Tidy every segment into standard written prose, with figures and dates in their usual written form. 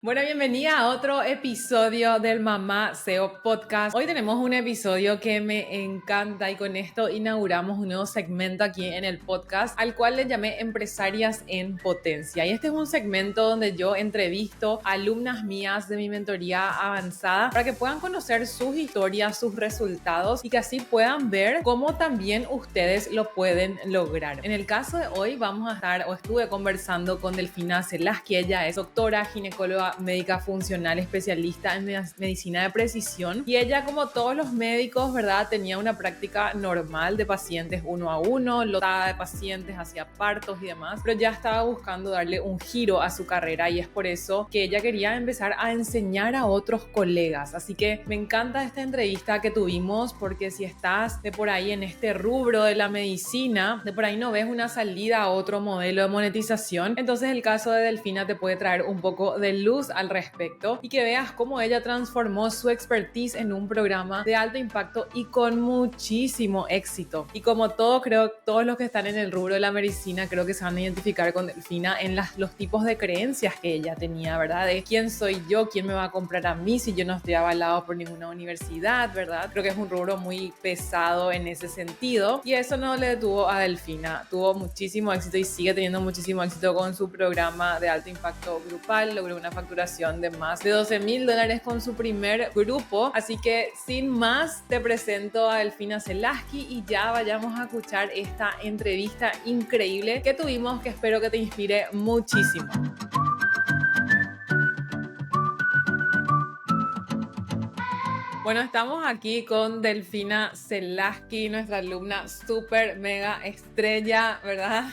Bueno, bienvenida a otro episodio del Mamá SEO Podcast. Hoy tenemos un episodio que me encanta y con esto inauguramos un nuevo segmento aquí en el podcast al cual le llamé Empresarias en Potencia. Y este es un segmento donde yo entrevisto a alumnas mías de mi mentoría avanzada para que puedan conocer sus historias, sus resultados y que así puedan ver cómo también ustedes lo pueden lograr. En el caso de hoy estuve conversando con Delfina Zelaski. Ella es doctora, ginecóloga, médica funcional, especialista en medicina de precisión, y ella, como todos los médicos, ¿verdad?, tenía una práctica normal de pacientes uno a uno, lotada de pacientes, hacía partos y demás, pero ya estaba buscando darle un giro a su carrera y es por eso que ella quería empezar a enseñar a otros colegas. Así que me encanta esta entrevista que tuvimos, porque si estás de por ahí en este rubro de la medicina, de por ahí no ves una salida a otro modelo de monetización, entonces el caso de Delfina te puede traer un poco de luz al respecto y que veas cómo ella transformó su expertise en un programa de alto impacto y con muchísimo éxito. Y como todo, creo que todos los que están en el rubro de la medicina creo que se van a identificar con Delfina en los tipos de creencias que ella tenía, ¿verdad? De quién soy yo, quién me va a comprar a mí si yo no estoy avalado por ninguna universidad, ¿verdad? Creo que es un rubro muy pesado en ese sentido y eso no le detuvo a Delfina. Tuvo muchísimo éxito y sigue teniendo muchísimo éxito con su programa de alto impacto grupal. Logró una facturación de más de $12,000 con su primer grupo. Así que sin más, te presento a Delfina Zelaski y ya vayamos a escuchar esta entrevista increíble que tuvimos, que espero que te inspire muchísimo. Bueno, estamos aquí con Delfina Zelaski, nuestra alumna súper mega estrella, ¿verdad?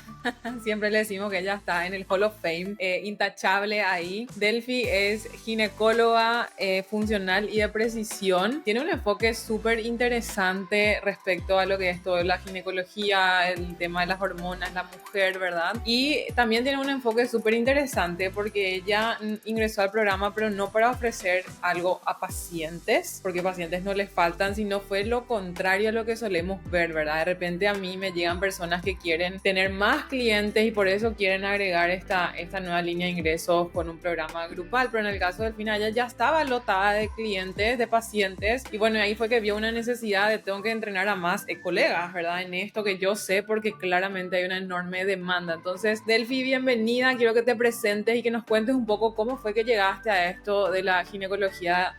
Siempre le decimos que ella está en el Hall of Fame, intachable ahí. Delfi es ginecóloga funcional y de precisión. Tiene un enfoque súper interesante respecto a lo que es toda la ginecología, el tema de las hormonas, la mujer, ¿verdad? Y también tiene un enfoque súper interesante porque ella ingresó al programa, pero no para ofrecer algo a pacientes, porque pacientes no les faltan, sino fue lo contrario a lo que solemos ver, ¿verdad? De repente a mí me llegan personas que quieren tener más clientes y por eso quieren agregar esta nueva línea de ingresos con un programa grupal, pero en el caso del final ella ya estaba lotada de clientes, de pacientes, y bueno, ahí fue que vio una necesidad de tengo que entrenar a más colegas, ¿verdad? En esto que yo sé, porque claramente hay una enorme demanda. Entonces, Delfi, bienvenida, quiero que te presentes y que nos cuentes un poco cómo fue que llegaste a esto de la ginecología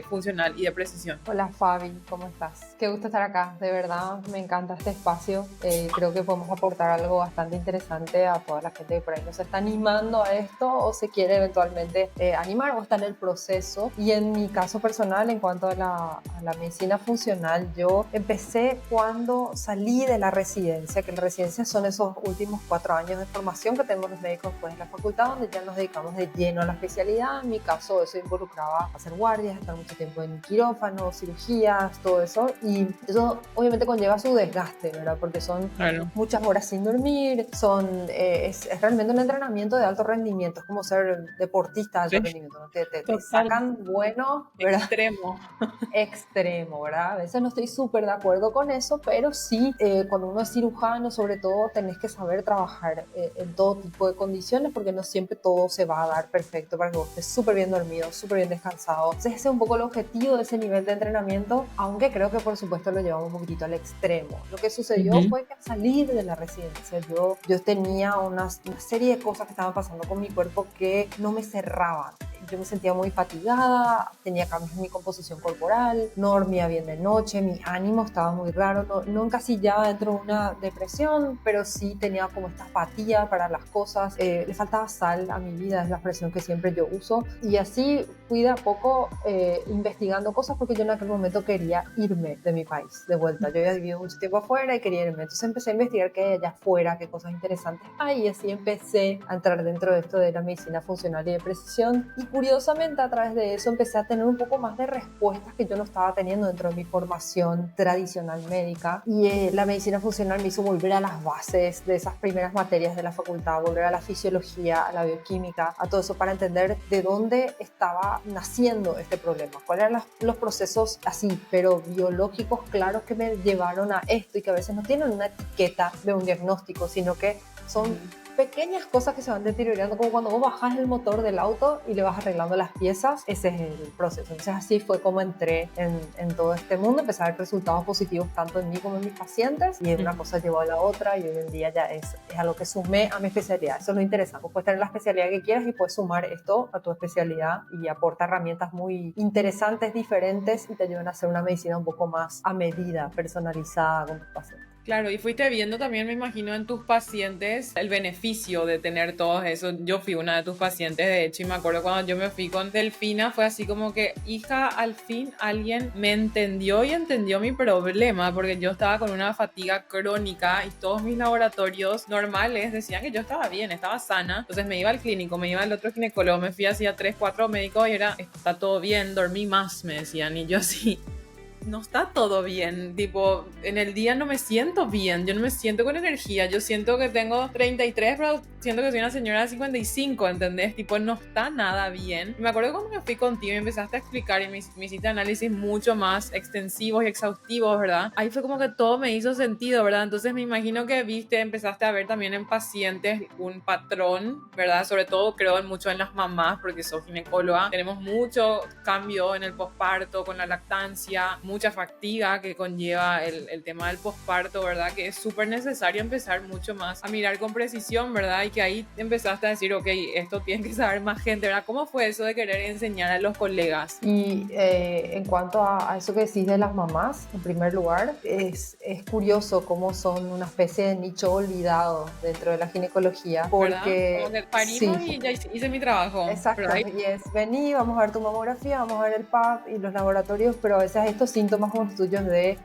funcional y de precisión. Hola Fabi, ¿cómo estás? Qué gusto estar acá, de verdad me encanta este espacio. Creo que podemos aportar algo bastante interesante a toda la gente que por ahí no se está animando a esto o se quiere eventualmente animar o está en el proceso. Y en mi caso personal, en cuanto a la medicina funcional, yo empecé cuando salí de la residencia, que la residencia son esos últimos 4 años de formación que tenemos los médicos después de la facultad, donde ya nos dedicamos de lleno a la especialidad. En mi caso eso involucraba hacer guardias, estar mucho tiempo en quirófano, cirugías, todo eso, y eso obviamente conlleva su desgaste, ¿verdad? Porque son muchas horas sin dormir, es realmente un entrenamiento de alto rendimiento, es como ser deportista de alto rendimiento, ¿no? Te sacan bueno, ¿verdad? Extremo, ¿verdad? A veces no estoy súper de acuerdo con eso, pero sí, cuando uno es cirujano, sobre todo, tenés que saber trabajar en todo tipo de condiciones, porque no siempre todo se va a dar perfecto para que vos estés súper bien dormido, súper bien descansado. Entonces ese es un poco el objetivo de ese nivel de entrenamiento, aunque creo que por supuesto lo llevamos un poquitito al extremo. Lo que sucedió fue que al salir de la residencia yo tenía una serie de cosas que estaban pasando con mi cuerpo que no me cerraban. Yo me sentía muy fatigada, tenía cambios en mi composición corporal, no dormía bien de noche, mi ánimo estaba muy raro, no encasillaba dentro de una depresión, pero sí tenía como esta apatía para las cosas, le faltaba sal a mi vida, es la expresión que siempre yo uso, y así fui de a poco investigando cosas, porque yo en aquel momento quería irme de mi país de vuelta. Yo había vivido mucho tiempo afuera y quería irme, entonces empecé a investigar qué hay allá afuera, qué cosas interesantes hay, y así empecé a entrar dentro de esto de la medicina funcional y de precisión. Y curiosamente a través de eso empecé a tener un poco más de respuestas que yo no estaba teniendo dentro de mi formación tradicional médica, y la medicina funcional me hizo volver a las bases de esas primeras materias de la facultad, volver a la fisiología, a la bioquímica, a todo eso, para entender de dónde estaba naciendo este problema, cuáles eran los procesos así, pero biológicos claros, que me llevaron a esto, y que a veces no tienen una etiqueta de un diagnóstico, sino que son pequeñas cosas que se van deteriorando, como cuando vos bajás el motor del auto y le vas arreglando las piezas, ese es el proceso. Entonces así fue como entré en todo este mundo, empecé a ver resultados positivos tanto en mí como en mis pacientes, y una cosa llevó a la otra, y hoy en día ya es algo que sumé a mi especialidad. Eso es lo interesante, puedes tener la especialidad que quieras y puedes sumar esto a tu especialidad, y aporta herramientas muy interesantes, diferentes, y te ayudan a hacer una medicina un poco más a medida, personalizada con tus pacientes. Claro, y fuiste viendo también, me imagino, en tus pacientes el beneficio de tener todo eso. Yo fui una de tus pacientes, de hecho, y me acuerdo cuando yo me fui con Delfina, fue así como que, hija, al fin alguien me entendió y entendió mi problema, porque yo estaba con una fatiga crónica y todos mis laboratorios normales decían que yo estaba bien, estaba sana. Entonces me iba al clínico, me iba al otro ginecólogo, me fui así a 3, 4 médicos y era, está todo bien, dormí más, me decían, y yo así... No está todo bien, tipo, en el día no me siento bien, yo no me siento con energía, yo siento que tengo 33, pero siento que soy una señora de 55, ¿entendés? Tipo, no está nada bien. Me acuerdo cuando me fui contigo y empezaste a explicar y me hiciste análisis mucho más extensivos y exhaustivos, ¿verdad? Ahí fue como que todo me hizo sentido, ¿verdad? Entonces me imagino que empezaste a ver también en pacientes un patrón, ¿verdad? Sobre todo creo mucho en las mamás, porque soy ginecóloga, tenemos mucho cambio en el posparto, con la lactancia, mucha fatiga que conlleva el tema del posparto, ¿verdad? Que es súper necesario empezar mucho más a mirar con precisión, ¿verdad? Y que ahí empezaste a decir, ok, esto tiene que saber más gente, ¿verdad? ¿Cómo fue eso de querer enseñar a los colegas? Y en cuanto a eso que decís de las mamás, en primer lugar, es curioso cómo son una especie de nicho olvidado dentro de la ginecología, porque... ¿Verdad? Como que parimos sí, y ya hice mi trabajo. exacto, ¿Verdad? y es vení, vamos a ver tu mamografía, vamos a ver el PAP y los laboratorios, pero a veces estos síntomas como los tuyos de,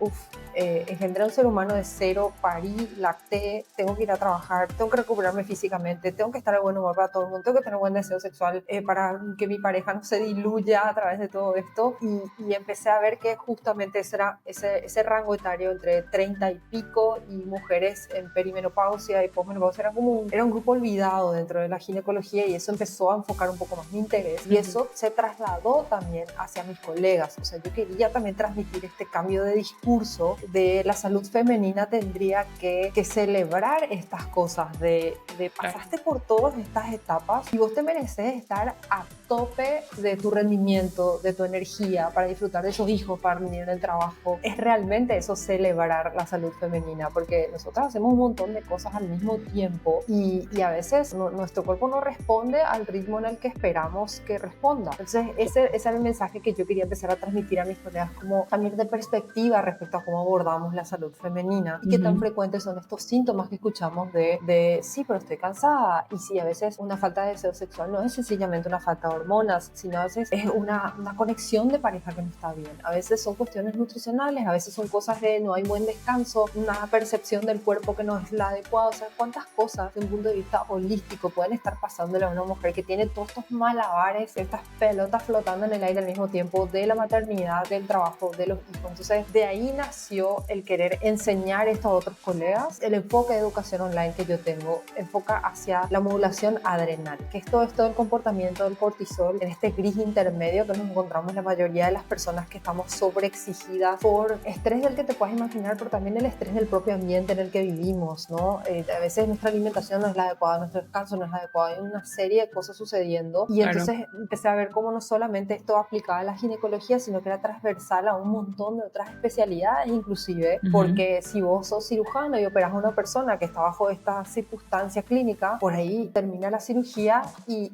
engendré un ser humano de cero, parí, lacté, tengo que ir a trabajar, tengo que recuperarme físicamente, tengo que estar de buen humor para todo el mundo, tengo que tener buen deseo sexual para que mi pareja no se diluya a través de todo esto, y empecé a ver que justamente ese rango etario entre 30 y pico y mujeres en perimenopausia y posmenopausia era un grupo olvidado dentro de la ginecología, y eso empezó a enfocar un poco más mi interés, y eso se trasladó también hacia mis colegas. O sea, yo quería también transmitir este cambio de discurso de la salud femenina tendría que celebrar estas cosas de pasaste por todas estas etapas y vos te mereces estar a tope de tu rendimiento, de tu energía, para disfrutar de esos hijos, para rendir en el trabajo. Es realmente eso, celebrar la salud femenina, porque nosotras hacemos un montón de cosas al mismo tiempo y a veces nuestro cuerpo no responde al ritmo en el que esperamos que responda. Entonces ese era el mensaje que yo quería empezar a transmitir a mis colegas, como cambiar de perspectiva respecto a cómo abordamos la salud femenina y qué tan frecuentes son estos síntomas que escuchamos de sí, pero estoy cansada, y sí, a veces una falta de deseo sexual no es sencillamente una falta de hormonas, sino a veces es una conexión de pareja que no está bien, a veces son cuestiones nutricionales, a veces son cosas de no hay buen descanso, una percepción del cuerpo que no es la adecuada. O sea, cuántas cosas de un punto de vista holístico pueden estar pasándole a una mujer que tiene todos estos malabares, estas pelotas flotando en el aire al mismo tiempo, de la maternidad, del trabajo, de los hijos. Entonces de ahí nació el querer enseñar esto a otros colegas. El enfoque de educación online que yo tengo enfoca hacia la modulación adrenal, que es todo esto del comportamiento del cortisol en este gris intermedio que nos encontramos la mayoría de las personas, que estamos sobreexigidas por estrés del que te puedas imaginar, pero también el estrés del propio ambiente en el que vivimos, ¿no? A veces nuestra alimentación no es la adecuada, nuestro descanso no es la adecuada, hay una serie de cosas sucediendo, y Claro. entonces empecé a ver cómo no solamente esto aplicaba a la ginecología, sino que era transversal a un montón de otras especialidades inclusive, porque si vos sos cirujano y operas a una persona que está bajo esta circunstancia clínica, por ahí termina la cirugía y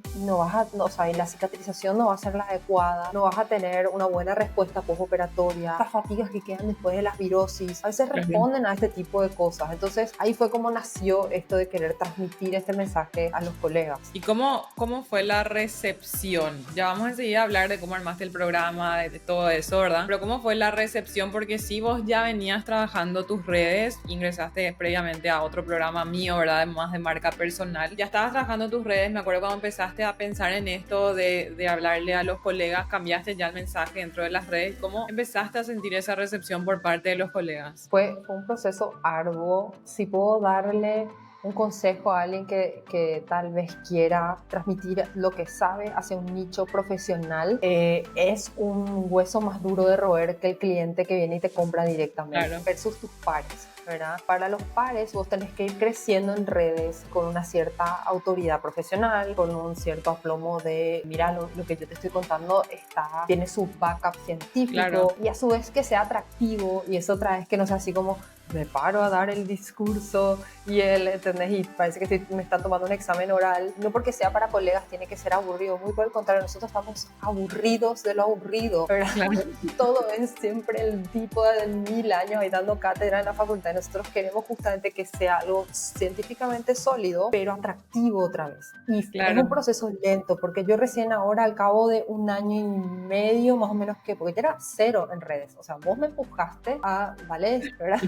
o sea, y la cicatrización no va a ser la adecuada, no vas a tener una buena respuesta postoperatoria, las fatigas que quedan después de las virosis, a veces responden a este tipo de cosas. Entonces ahí fue como nació esto de querer transmitir este mensaje a los colegas. ¿Y cómo fue la recepción? Ya vamos enseguida a hablar de cómo armaste el programa, de todo eso, ¿verdad? Pero ¿cómo fue la recepción? Porque si vos ya venías trabajando tus redes, ingresaste previamente a otro programa mío, ¿verdad? Más de marca personal. Ya estabas trabajando tus redes, me acuerdo cuando empezaste a pensar en esto de hablarle a los colegas, cambiaste ya el mensaje dentro de las redes. ¿Cómo empezaste a sentir esa recepción por parte de los colegas? Fue un proceso arduo. Si puedo darle un consejo a alguien que tal vez quiera transmitir lo que sabe hacia un nicho profesional, es un hueso más duro de roer que el cliente que viene y te compra directamente, versus tus pares. ¿verdad? Para los pares vos tenés que ir creciendo en redes con una cierta autoridad profesional, con un cierto aplomo de, mira, lo que yo te estoy contando tiene su backup científico, Claro. y a su vez que sea atractivo, y eso otra vez que no sea así como me paro a dar el discurso y ¿entendés? Y parece que me están tomando un examen oral. No porque sea para colegas tiene que ser aburrido, muy por el contrario, nosotros estamos aburridos de lo aburrido, ¿verdad? Claro. Todo es siempre el tipo de 1000 años ahí dando cátedra en la facultad, y nosotros queremos justamente que sea algo científicamente sólido, pero atractivo otra vez. Y es un Claro. proceso lento, porque yo recién ahora, al cabo de 1 año y medio, más o menos, porque yo era cero en redes, o sea, vos me empujaste a, vale, ¿verdad?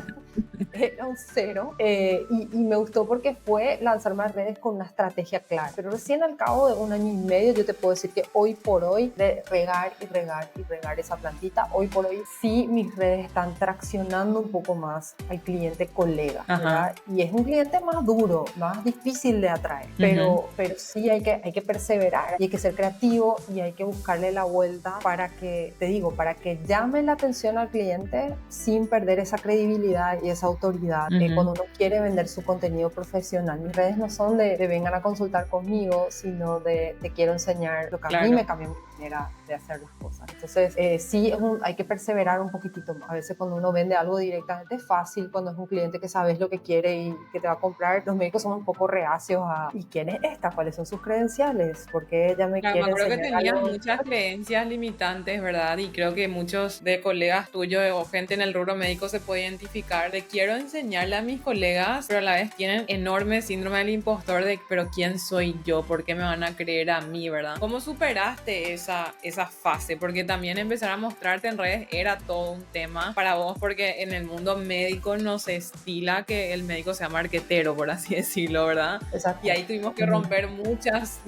Era un cero, y me gustó porque fue lanzarme a redes con una estrategia clara, pero recién al cabo de 1 año y medio yo te puedo decir que hoy por hoy, de regar y regar y regar esa plantita, hoy por hoy sí mis redes están traccionando un poco más al cliente colega, ¿verdad? Y es un cliente más duro, más difícil de atraer, pero sí hay que perseverar y hay que ser creativo y hay que buscarle la vuelta para que, te digo, para que llame la atención al cliente sin perder esa credibilidad y esa autoridad cuando uno quiere vender su contenido profesional. Mis redes no son de vengan a consultar conmigo, sino de te quiero enseñar lo que a mí me cambió mi manera de hacer las cosas. Entonces, sí, hay que perseverar un poquitito más. A veces cuando uno vende algo directamente es fácil, cuando es un cliente que sabes lo que quiere y que te va a comprar, los médicos son un poco reacios a ¿y quién es esta? ¿Cuáles son sus credenciales? Porque ella me Claro, me quiere acuerdo que enseñar tenías algo. muchas creencias limitantes, ¿verdad? Y creo que muchos de colegas tuyos o gente en el rubro médico se puede identificar de quiero enseñarle a mis colegas, pero a la vez tienen enorme síndrome del impostor de pero ¿quién soy yo? ¿Por qué me van a creer a mí, verdad? ¿Cómo superaste esa fase? Porque también empezar a mostrarte en redes era todo un tema para vos, porque en el mundo médico no se estila que el médico sea marquetero, por así decirlo, ¿verdad? Exacto. Y ahí tuvimos que romper muchos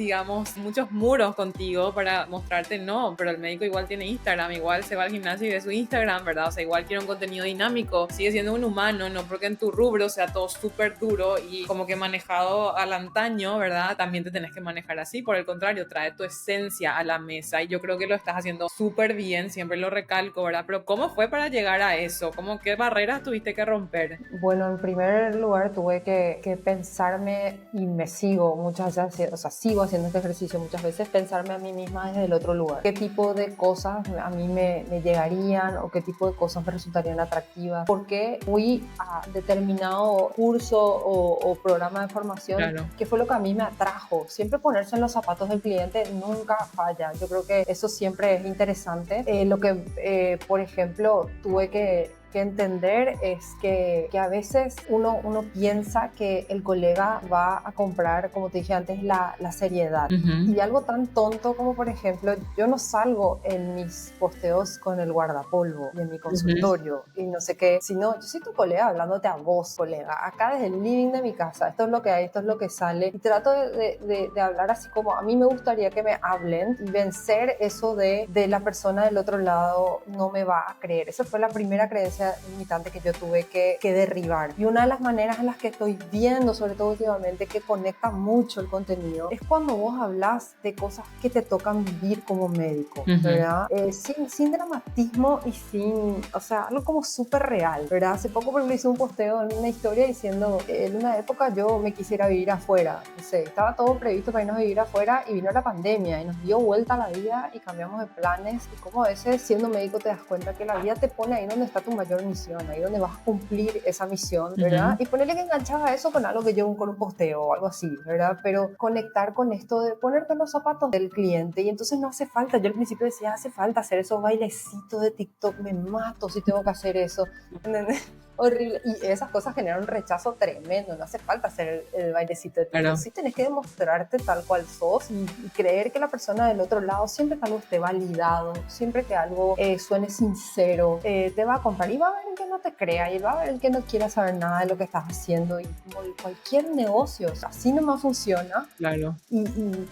muros contigo para mostrarte, no, pero el médico igual tiene Instagram, igual se va al gimnasio y ve su Instagram, ¿verdad? O sea, igual quiere un contenido dinámico, sigue siendo un humano, no porque en tu rubro sea todo súper duro y como que manejado al antaño, ¿verdad? También te tenés que manejar así, por el contrario, trae tu esencia a la mesa y yo creo que lo estás haciendo súper bien, siempre lo recalco, ¿verdad? Pero ¿cómo fue para llegar a eso? ¿Qué barreras tuviste que romper? Bueno, en primer lugar tuve que pensarme, y me sigo muchas veces, o sea, sigo haciendo este ejercicio muchas veces, pensarme a mí misma desde el otro lugar. ¿Qué tipo de cosas a mí me llegarían o qué tipo de cosas me resultarían atractivas? ¿Por qué fui a determinado curso o programa de formación? Claro. ¿Qué fue lo que a mí me atrajo? Siempre ponerse en los zapatos del cliente nunca falla. Yo creo que eso siempre es interesante. Por ejemplo, tuve que entender es que a veces uno piensa que el colega va a comprar, como te dije antes, la seriedad. Y algo tan tonto como, por ejemplo, yo no salgo en mis posteos con el guardapolvo y en mi consultorio y no sé qué, sino yo soy tu colega hablándote a vos, colega, acá desde el living de mi casa. Esto es lo que hay, esto es lo que sale. Y trato de hablar así como a mí me gustaría que me hablen y vencer eso de la persona del otro lado no me va a creer. Esa fue la primera creencia limitante que yo tuve que derribar. Y una de las maneras en las que estoy viendo, sobre todo últimamente, que conecta mucho el contenido, es cuando vos hablas de cosas que te tocan vivir como médico, ¿verdad? Sin dramatismo y o sea, algo como súper real, ¿verdad? Hace poco, por ejemplo, hice un posteo en una historia diciendo, en una época yo me quisiera vivir afuera, no sé, estaba todo previsto para irnos a vivir afuera y vino la pandemia y nos dio vuelta a la vida y cambiamos de planes, y como a veces siendo médico te das cuenta que la vida te pone ahí donde está tu mayor misión, ahí donde vas a cumplir esa misión, ¿verdad? Y ponerle que enganchaba eso con algo que yo con un posteo o algo así, ¿verdad? Pero conectar con esto de ponerte en los zapatos del cliente, y entonces no hace falta, yo al principio decía, hace falta hacer esos bailecitos de TikTok, me mato si tengo que hacer eso, ¿entendés? Horrible, y esas cosas generan un rechazo tremendo, no hace falta hacer el bailecito de TikTok, Claro. Sí tenés que demostrarte tal cual sos y creer que la persona del otro lado, siempre que algo esté validado, siempre que algo suene sincero, te va a comprar, y va a haber el que no te crea y va a haber el que no quiera saber nada de lo que estás haciendo, y como cualquier negocio, o sea, así nomás funciona. Claro. Y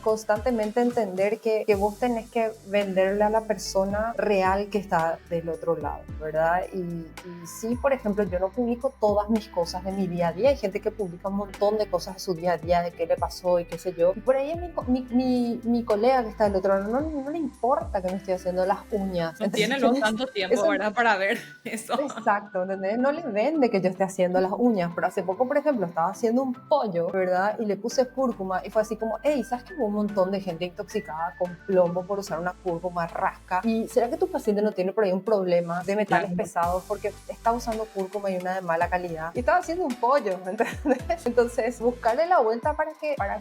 constantemente entender que vos tenés que venderle a la persona real que está del otro lado, ¿verdad? Y sí, por ejemplo, yo no publico todas mis cosas de mi día a día. Hay gente que publica un montón de cosas de su día a día, de qué le pasó y qué sé yo. Y por ahí mi colega que está del otro lado, no le importa que me estoy haciendo las uñas. No Entonces, tiene luego tanto tiempo, eso, ¿verdad? Para ver eso. exacto, ¿entendés? No le vende que yo esté haciendo las uñas, pero hace poco, por ejemplo, estaba haciendo un pollo, ¿verdad? Y le puse cúrcuma y fue así como, hey, ¿sabes que hubo un montón de gente intoxicada con plomo por usar una cúrcuma rasca? ¿Y será que tu paciente no tiene por ahí un problema de metales pesados porque está usando cúrcuma y una de mala calidad? Y estaba haciendo un pollo, ¿entendés? Entonces, buscarle la vuelta para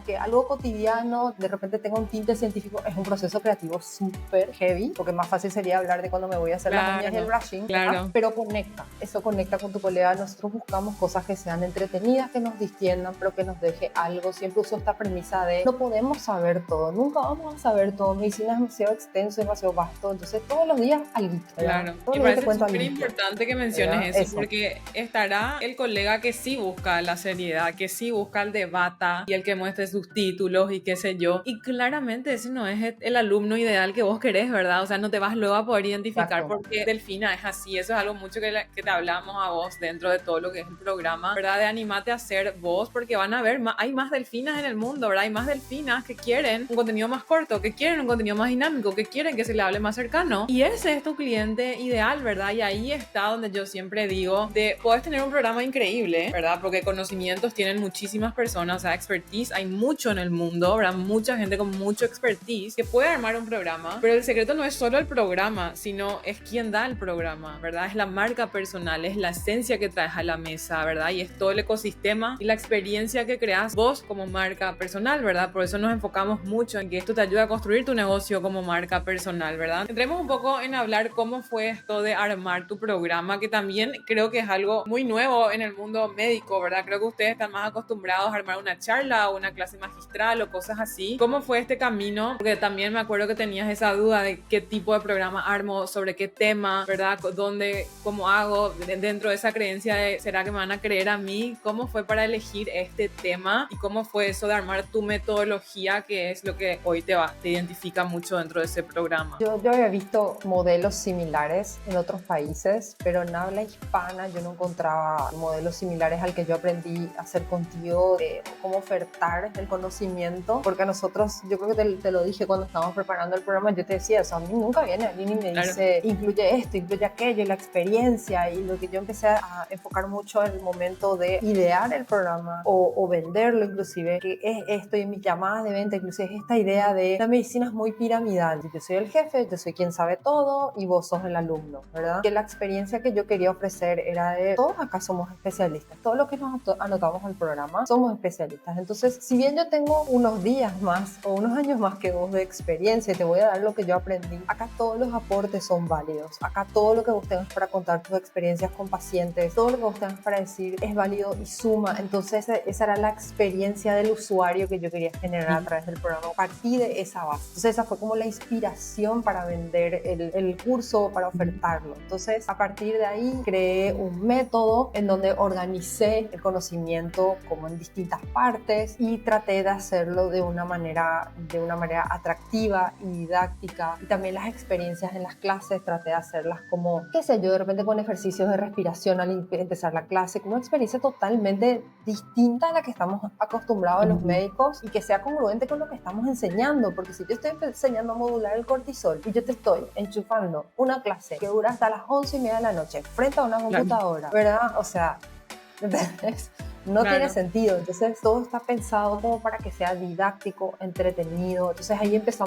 que algo cotidiano de repente tenga un tinte científico es un proceso creativo súper heavy, porque más fácil sería hablar de cuando me voy a hacer las uñas y el brushing, pero conecta, eso conecta con tu colega. Nosotros buscamos cosas que sean entretenidas, que nos distiendan, pero que nos deje algo. Siempre uso esta premisa de no podemos saber todo, nunca vamos a saber todo. Medicina es demasiado extenso, demasiado vasto, entonces todos los días algo. Claro, y parece súper importante que menciones eso, porque estará el colega que sí busca la seriedad, que sí busca el debate y el que muestre sus títulos y qué sé yo, y claramente ese no es el alumno ideal que vos querés, ¿verdad? O sea, no te vas luego a poder identificar. Exacto. Porque Delfina es así, eso es algo mucho que te hablamos a vos dentro de todo lo que es el programa, ¿verdad? De animarte a ser vos, porque van a ver, hay más delfinas en el mundo, ¿verdad? Hay más delfinas que quieren un contenido más corto, que quieren un contenido más dinámico, que quieren que se le hable más cercano, y ese es tu cliente ideal, ¿verdad? Y ahí está donde yo siempre digo, puedes tener un programa increíble, ¿verdad? Porque conocimientos tienen muchísimas personas, o sea, expertise hay mucho en el mundo, ¿verdad? Mucha gente con mucho expertise que puede armar un programa, pero el secreto no es solo el programa, sino es quién da el programa, ¿verdad? Es la marca personal, es la esencia que traes a la mesa, ¿verdad? Y es todo el ecosistema y la experiencia que creas vos como marca personal, ¿verdad? Por eso nos enfocamos mucho en que esto te ayuda a construir tu negocio como marca personal, ¿verdad? Entremos un poco en hablar cómo fue esto de armar tu programa, que también creo que es algo muy nuevo en el mundo médico, ¿verdad? Creo que ustedes están más acostumbrados a armar una charla o una clase magistral o cosas así. ¿Cómo fue este camino? Porque también me acuerdo que tenías esa duda de qué tipo de programa armo, sobre qué tema, ¿verdad? ¿Dónde, cómo hago? Dentro de esa creencia de ¿será que me van a creer a mí? ¿Cómo fue para elegir este tema? ¿Y cómo fue eso de armar tu metodología, que es lo que hoy te identifica mucho dentro de ese programa? Yo había visto modelos similares en otros países, pero en habla hispana yo no encontraba modelos similares al que yo aprendí a hacer contigo, de cómo ofertar el conocimiento, porque a nosotros, yo creo que te lo dije cuando estábamos preparando el programa, yo te decía, o sea, a mí nunca viene alguien y me dice, incluye esto, incluye aquello, y la experiencia, y lo que yo empecé a enfocar mucho en el momento de idear el programa o venderlo inclusive, que es esto, y en mis llamadas de venta inclusive es esta idea de la medicina es muy piramidal, yo soy el jefe, yo soy quien sabe todo y vos sos el alumno, ¿verdad? Que la experiencia que yo quería ofrecer era de todos acá somos especialistas, todos los que nos anotamos al programa somos especialistas. Entonces, si bien yo tengo unos días más o unos años más que vos de experiencia y te voy a dar lo que yo aprendí, acá todos los aportes son válidos, acá todo lo que vos tengas para contar tus experiencias con pacientes, todo lo que vos tengas para decir es válido y suma. Entonces esa era la experiencia del usuario que yo quería generar a través del programa. Partí de esa base. Entonces esa fue como la inspiración para vender el curso, para ofertarlo. Entonces a partir de ahí creé un método en donde organicé el conocimiento como en distintas partes y traté de hacerlo de una manera atractiva y didáctica, y también las experiencias en las clases traté de hacerlas como, qué sé yo, de repente con ejercicios de respiración al empezar la clase, como una experiencia totalmente distinta a la que estamos acostumbrados los médicos y que sea congruente con lo que estamos enseñando, porque si yo estoy enseñando a modular el cortisol y yo te estoy enchufando una clase que dura hasta las 11:30 de la noche frente a una computadora, ¿verdad? O sea, ¿entendés? No tiene sentido. Entonces todo está pensado como para que sea didáctico, entretenido. Entonces ahí empecé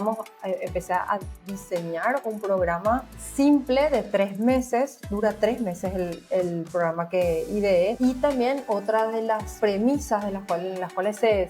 a diseñar un programa simple de 3 meses. Dura 3 meses el programa que ideé. Y también otra de las premisas en las cuales se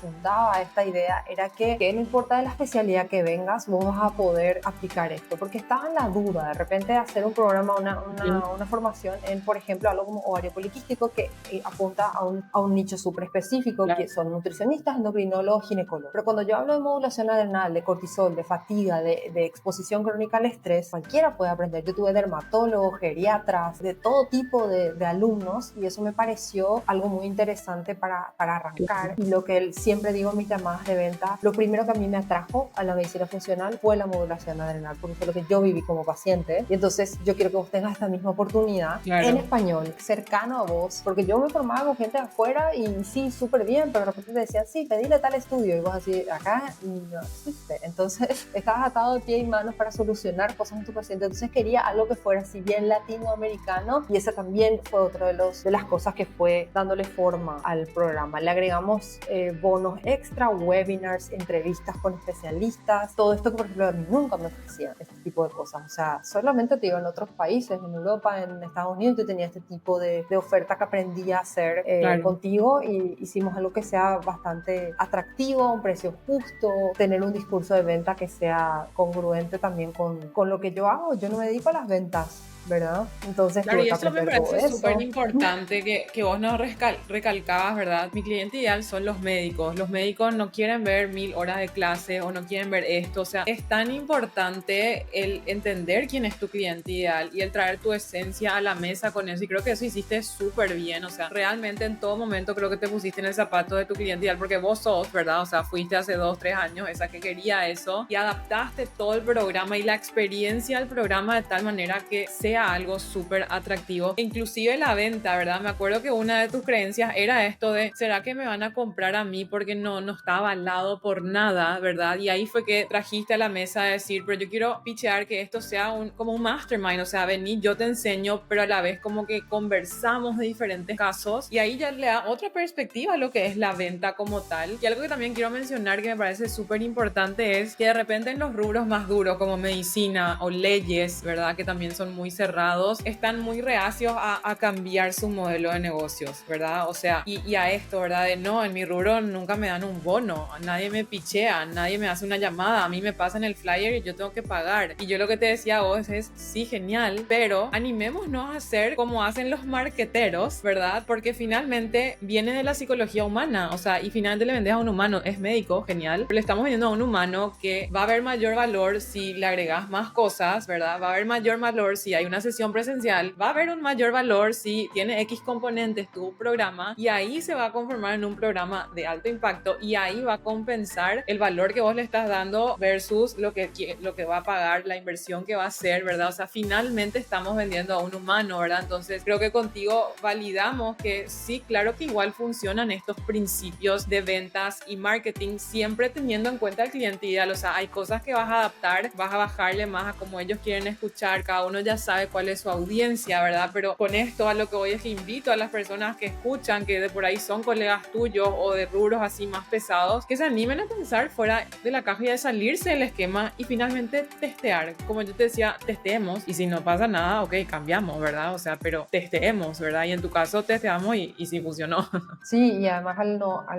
fundaba esta idea era que no importa de la especialidad que vengas, vos vas a poder aplicar esto. Porque estaba en la duda de repente de hacer un programa, una formación en, por ejemplo, algo como ovario poliquístico que apunta a a un nicho súper específico, Claro. que son nutricionistas, endocrinólogos, ginecólogos. Pero cuando yo hablo de modulación adrenal, de cortisol, de fatiga, de exposición crónica al estrés, cualquiera puede aprender. Yo tuve dermatólogos, geriatras, de todo tipo de alumnos, y eso me pareció algo muy interesante para arrancar. Y lo que siempre digo en mis llamadas de venta, lo primero que a mí me atrajo a la medicina funcional fue la modulación adrenal, porque fue lo que yo viví como paciente. Y entonces yo quiero que vos tengas esta misma oportunidad en Claro. español, cercano a vos, porque yo me formaba con gente de afuera y sí, súper bien, pero de repente te decían, sí, pedile tal estudio, y vos así, acá no existe. Entonces estabas atado de pie y manos para solucionar cosas en tu paciente. Entonces quería algo que fuera así bien latinoamericano, y esa también fue otra de las cosas que fue dándole forma al programa. Le agregamos bonos extra, webinars, entrevistas con especialistas, todo esto que por ejemplo a mí nunca me ofrecían este tipo de cosas. O sea, solamente te digo, en otros países, en Europa, en Estados Unidos, yo tenía este tipo de oferta que aprendí a hacer Claro. contigo, y hicimos algo que sea bastante atractivo, a un precio justo, tener un discurso de venta que sea congruente también con lo que yo hago. Yo no me dedico a las ventas, ¿verdad? Entonces Claro, tuve y que eso me aprender todo parece súper eso. importante que vos nos recalcabas, ¿verdad? Mi cliente ideal son los médicos. Los médicos no quieren ver 1000 horas de clase o no quieren ver esto. O sea, es tan importante el entender quién es tu cliente ideal y el traer tu esencia a la mesa con eso. Y creo que eso hiciste súper bien. O sea, realmente en todo momento creo que te pusiste en el zapato de tu cliente ideal, porque vos sos, ¿verdad? O sea, fuiste hace 2, 3 años esa que quería eso y adaptaste todo el programa y la experiencia del programa de tal manera que sea algo súper atractivo. Inclusive la venta, ¿verdad? Me acuerdo que una de tus creencias era esto de, ¿será que me van a comprar a mí porque no está avalado por nada, ¿verdad? Y ahí fue que trajiste a la mesa a decir, pero yo quiero pitchear que esto sea como un mastermind, o sea, vení, yo te enseño, pero a la vez como que conversamos de diferentes casos, y ahí ya le da otra perspectiva a lo que es la venta como tal. Y algo que también quiero mencionar que me parece súper importante es que de repente en los rubros más duros como medicina o leyes, ¿verdad? Que también son muy cerrados, están muy reacios a cambiar su modelo de negocios, ¿verdad? O sea, y a esto, ¿verdad? De no, en mi rubro nunca me dan un bono, nadie me pichea, nadie me hace una llamada, a mí me pasan el flyer y yo tengo que pagar. Y yo lo que te decía a vos es, sí, genial, pero animémonos a hacer como hacen los marqueteros, ¿verdad? Porque finalmente viene de la psicología humana, o sea, y finalmente le vendes a un humano, es médico, genial, pero le estamos vendiendo a un humano que va a haber mayor valor si le agregas más cosas, ¿verdad? Va a haber mayor valor si hay una sesión presencial, va a haber un mayor valor si tiene X componentes tu programa, y ahí se va a conformar en un programa de alto impacto, y ahí va a compensar el valor que vos le estás dando versus lo que va a pagar, la inversión que va a hacer, ¿verdad? O sea, finalmente estamos vendiendo a un humano, ¿verdad? Entonces creo que contigo validamos que sí, claro que igual funcionan estos principios de ventas y marketing, siempre teniendo en cuenta al cliente ideal. O sea, hay cosas que vas a adaptar, vas a bajarle más a como ellos quieren escuchar, cada uno ya sabe cuál es su audiencia, ¿verdad? Pero con esto a lo que voy es que invito a las personas que escuchan, que de por ahí son colegas tuyos o de rubros así más pesados, que se animen a pensar fuera de la caja y a salirse del esquema y finalmente testear. Como yo te decía, testeemos, y si no pasa nada, ok, cambiamos, ¿verdad? O sea, pero testeemos, ¿verdad? Y en tu caso testeamos y sí funcionó. Sí, y además al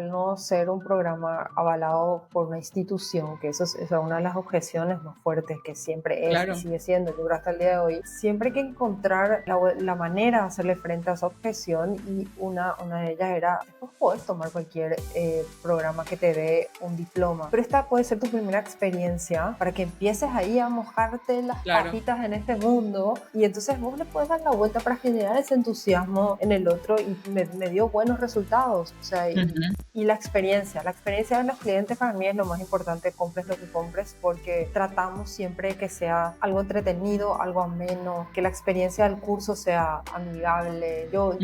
no ser un programa avalado por una institución, que eso es una de las objeciones más fuertes que siempre es y Claro. sigue siendo, yo creo hasta el día de hoy, siempre hay que encontrar la manera de hacerle frente a esa objeción, y una de ellas era, después puedes tomar cualquier programa que te dé un diploma, pero esta puede ser tu primera experiencia para que empieces ahí a mojarte las Claro. patitas en este mundo, y entonces vos le puedes dar la vuelta para generar ese entusiasmo en el otro, y me dio buenos resultados. O sea, y la experiencia de los clientes para mí es lo más importante, compres lo que compres, porque tratamos siempre que sea algo entretenido, algo ameno, que la experiencia del curso sea amigable. Yo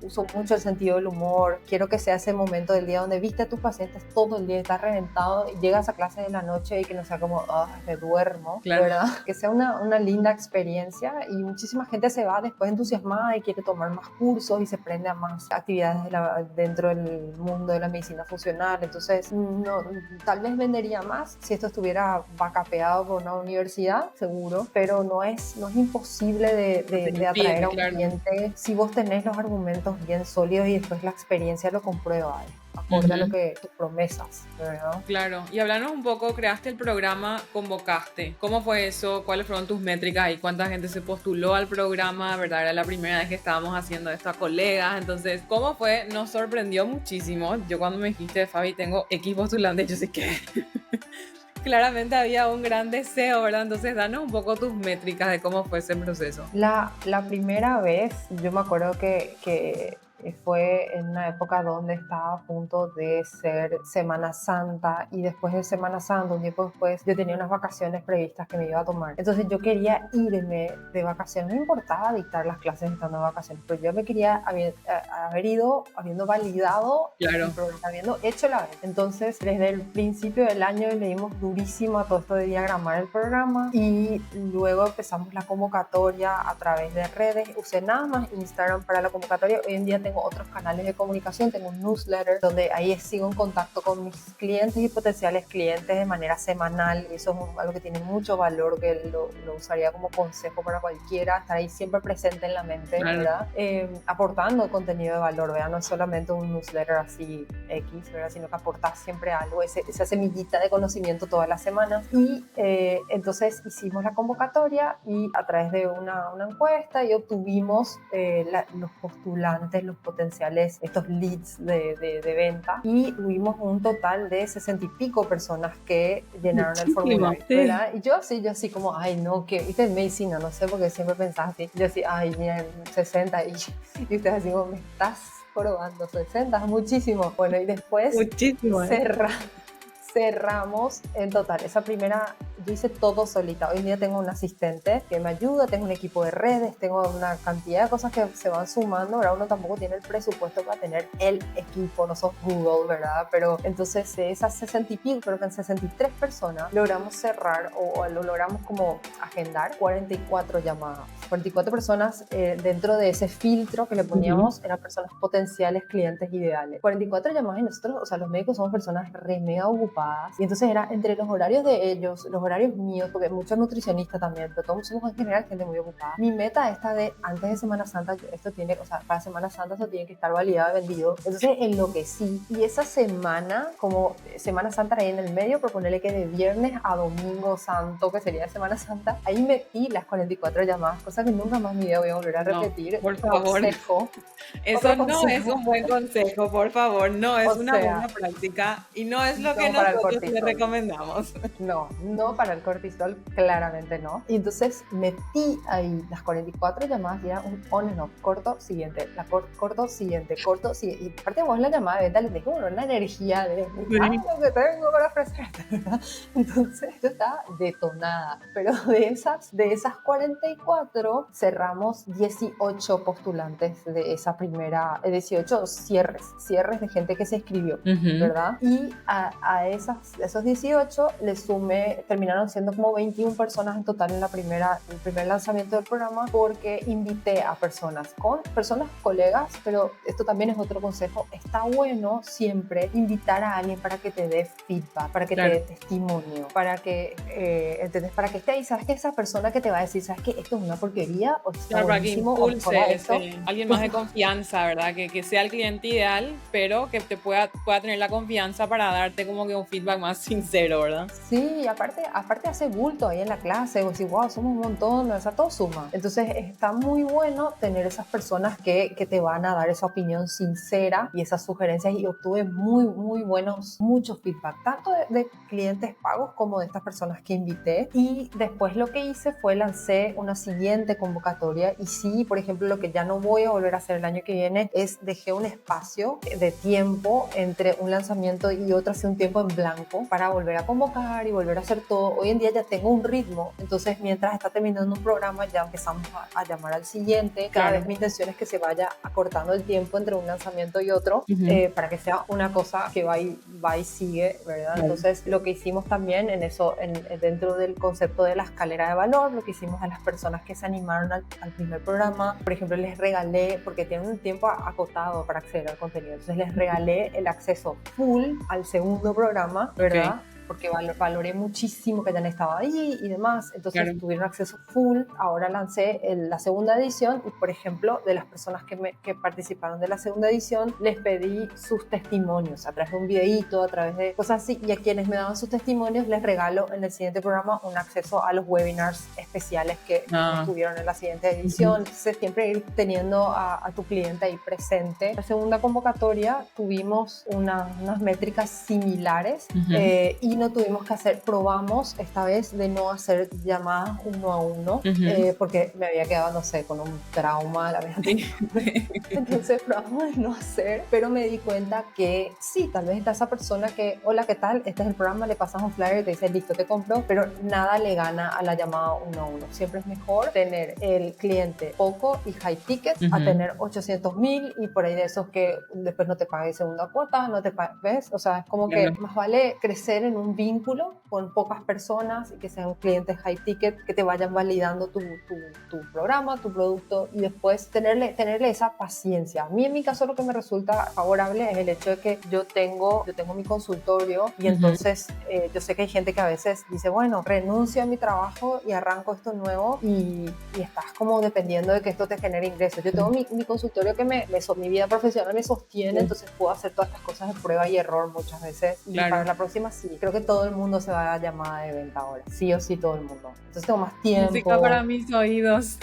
uso mucho el sentido del humor, quiero que sea ese momento del día donde viste a tus pacientes todo el día, estás reventado y llegas a clase de la noche y que no sea como, me duermo, Claro. ¿verdad? Que sea una linda experiencia, y muchísima gente se va después entusiasmada y quiere tomar más cursos y se prende a más actividades dentro del mundo de la medicina funcional. Entonces, no, tal vez vendería más si esto estuviera backupeado por una universidad, seguro, pero no es imposible de atraer a un Claro. cliente si vos tenés los argumentos bien sólidos y después la experiencia lo comprueba. acorde a lo que tus promesas, ¿verdad? Claro, y hablanos un poco, creaste el programa, convocaste, ¿cómo fue eso? ¿Cuáles fueron tus métricas y cuánta gente se postuló al programa? ¿Verdad? Era la primera vez que estábamos haciendo esto a colegas, entonces, ¿cómo fue? Nos sorprendió muchísimo. Yo cuando me dijiste, Fabi, tengo X postulantes, yo sé que claramente había un gran deseo, ¿verdad? Entonces, danos un poco tus métricas de cómo fue ese proceso. La primera vez, yo me acuerdo que fue en una época donde estaba a punto de ser Semana Santa, y después de Semana Santa, un tiempo después, yo tenía unas vacaciones previstas que me iba a tomar. Entonces yo quería irme de vacaciones, no me importaba dictar las clases estando de vacaciones, pero yo me quería haber ido habiendo validado Claro. el programa, habiendo hecho la vez. Entonces desde el principio del año le dimos durísimo a todo esto de diagramar el programa, y luego empezamos la convocatoria a través de redes. Usé nada más Instagram para la convocatoria. Hoy en día tengo otros canales de comunicación, tengo un newsletter donde ahí sigo en contacto con mis clientes y potenciales clientes de manera semanal. Eso es algo que tiene mucho valor, que lo usaría como consejo para cualquiera, estar ahí siempre presente en la mente, Claro. ¿verdad? Aportando contenido de valor, ¿verdad? No es solamente un newsletter así X, ¿verdad? Sino que aportas siempre algo, esa semillita de conocimiento todas las semanas. Y entonces hicimos la convocatoria, y a través de una encuesta, y obtuvimos los postulantes, los potenciales, estos leads de venta, y tuvimos un total de 60 y pico personas que llenaron el formulario, ¿verdad? Y yo así como, ay no, que viste medicina, no sé, porque siempre pensaba así, yo así, ay mira, 60, y ustedes así como, me estás probando, 60 es muchísimo. Bueno, y después Muchísimo, cerramos en total. Esa primera, yo hice todo solita. Hoy en día tengo un asistente que me ayuda, tengo un equipo de redes, tengo una cantidad de cosas que se van sumando. Ahora uno tampoco tiene el presupuesto para tener el equipo, no sos Google, ¿verdad? Pero entonces de esas 60 y pico, creo que en 63 personas logramos cerrar, o lo logramos como agendar 44 llamadas. 44 personas dentro de ese filtro que le poníamos, eran personas potenciales clientes ideales. 44 llamadas, y nosotros, o sea, los médicos somos personas re mega ocupadas, y entonces era entre los horarios de ellos, los horarios míos, porque muchos nutricionistas también, pero todos somos en general gente muy ocupada. Mi meta esta de antes de Semana Santa, esto tiene, o sea, para Semana Santa esto tiene que estar validado y vendido. Entonces enloquecí, y esa semana, como Semana Santa ahí en el medio, proponerle que de viernes a domingo santo, que sería Semana Santa, ahí metí las 44 llamadas, cosa que nunca más en mi vida voy a volver a repetir. No, por favor. Consejo. Eso no es un buen consejo, por favor, no es una buena práctica, y no es lo que nosotros le recomendamos. No para el cortisol, claramente no. Y entonces metí ahí las 44 llamadas, y era un on and off, corto, siguiente, corto, siguiente, corto, siguiente. Y aparte vos la llamada de venta les dejo una energía de lo que tengo para ofrecerte. Entonces yo estaba detonada, pero de esas 44 cerramos 18 postulantes de esa primera, 18 cierres de gente que se inscribió, ¿verdad? Y a esos 18 le sumé, terminaron siendo como 21 personas en total en el primer lanzamiento del programa, porque invité a personas colegas, pero esto también es otro consejo, está bueno siempre invitar a alguien para que te dé feedback, para que te dé testimonio, para que, ¿entendés? Para que esté ahí, sabes que esa persona que te va a decir, sabes que esto es una porquería, o está buenísimo, o mejora esto. Alguien más de confianza, ¿verdad? Que sea el cliente ideal, pero que te pueda tener la confianza para darte como que un feedback más sincero, ¿verdad? Sí, aparte hace bulto ahí en la clase, o decir, wow, somos un montón, o sea, todo suma. Entonces está muy bueno tener esas personas que te van a dar esa opinión sincera y esas sugerencias, y obtuve muy buenos, muchos feedback, tanto de clientes pagos como de estas personas que invité. Y después lo que hice fue lancé una siguiente convocatoria, y sí, por ejemplo, lo que ya no voy a volver a hacer el año que viene es dejé un espacio de tiempo entre un lanzamiento y otro, hace un tiempo en blanco para volver a convocar y volver a hacer todo. Hoy en día ya tengo un ritmo, entonces mientras está terminando un programa ya empezamos a llamar al siguiente. Cada vez mi intención es que se vaya acortando el tiempo entre un lanzamiento y otro, para que sea una cosa que va y sigue, ¿verdad? Entonces lo que hicimos también en eso, dentro del concepto de la escalera de valor, lo que hicimos a las personas que se animaron al primer programa, por ejemplo, les regalé, porque tienen un tiempo acotado para acceder al contenido, entonces les regalé el acceso full al segundo programa, ¿verdad? porque valoré muchísimo que hayan estado ahí y demás, entonces Claro. tuvieron acceso full. Ahora lancé la segunda edición y, por ejemplo, de las personas que participaron de la segunda edición, les pedí sus testimonios a través de un videíto, a través de cosas así, y a quienes me daban sus testimonios les regalo en el siguiente programa un acceso a los webinars especiales que estuvieron en la siguiente edición. Entonces, siempre ir teniendo a tu cliente ahí presente. La segunda convocatoria tuvimos unas métricas similares y no tuvimos que probamos esta vez de no hacer llamadas uno a uno, porque me había quedado, no sé, con un trauma de la vez anterior. Entonces probamos de no hacer, pero me di cuenta que sí, tal vez está esa persona que, hola, ¿qué tal? Este es el programa, le pasas un flyer y te dice, listo, te compro, pero nada le gana a la llamada uno a uno. Siempre es mejor tener el cliente poco y high ticket a tener 800,000 y por ahí de esos que después no te pagues segunda cuota, no te pagues, ¿ves? O sea, es como que más vale crecer en un vínculo con pocas personas y que sean clientes high ticket que te vayan validando tu programa, tu producto, y después tenerle esa paciencia. A mí, en mi caso, lo que me resulta favorable es el hecho de que yo tengo mi consultorio y entonces yo sé que hay gente que a veces dice, bueno, renuncio a mi trabajo y arranco esto nuevo, y estás como dependiendo de que esto te genere ingresos. Yo tengo mi consultorio que mi vida profesional me sostiene, entonces puedo hacer todas estas cosas de prueba y error muchas veces, y para la próxima sí, creo que todo el mundo se va a llamada de venta ahora, sí o sí, todo el mundo. Entonces tengo más tiempo. Música para mis oídos.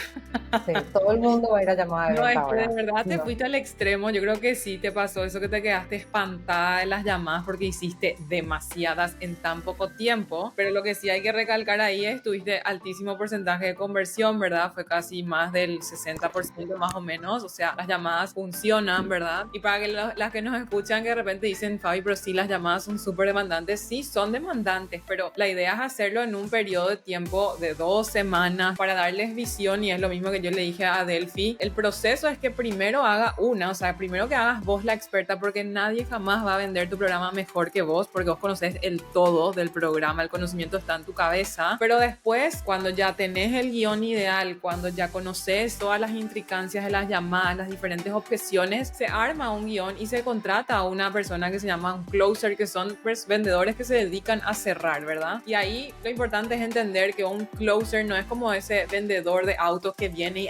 Sí, todo el mundo va a ir a llamada de No, venta es que ahora. de verdad te fuiste al extremo. Yo creo que sí te pasó eso, que te quedaste espantada de las llamadas porque hiciste demasiadas en tan poco tiempo. Pero lo que sí hay que recalcar ahí es tuviste altísimo porcentaje de conversión, ¿verdad? Fue casi más del 60% más o menos. O sea, las llamadas funcionan, ¿verdad? Y para que las que nos escuchan que de repente dicen, Fabi, pero sí, las llamadas son súper demandantes. Sí, son demandantes, pero la idea es hacerlo en un periodo de tiempo de 2 semanas para darles visión, y es lo mismo que yo le dije a Delphi. El proceso es que primero haga o sea, primero que hagas vos la experta, porque nadie jamás va a vender tu programa mejor que vos, porque vos conoces el todo del programa, el conocimiento está en tu cabeza. Pero después, cuando ya tenés el guión ideal, cuando ya conoces todas las intricancias de las llamadas, las diferentes objeciones, se arma un guión y se contrata a una persona que se llama un closer, que son vendedores que se dedican a cerrar, ¿verdad? Y ahí lo importante es entender que un closer no es como ese vendedor de autos que viene y,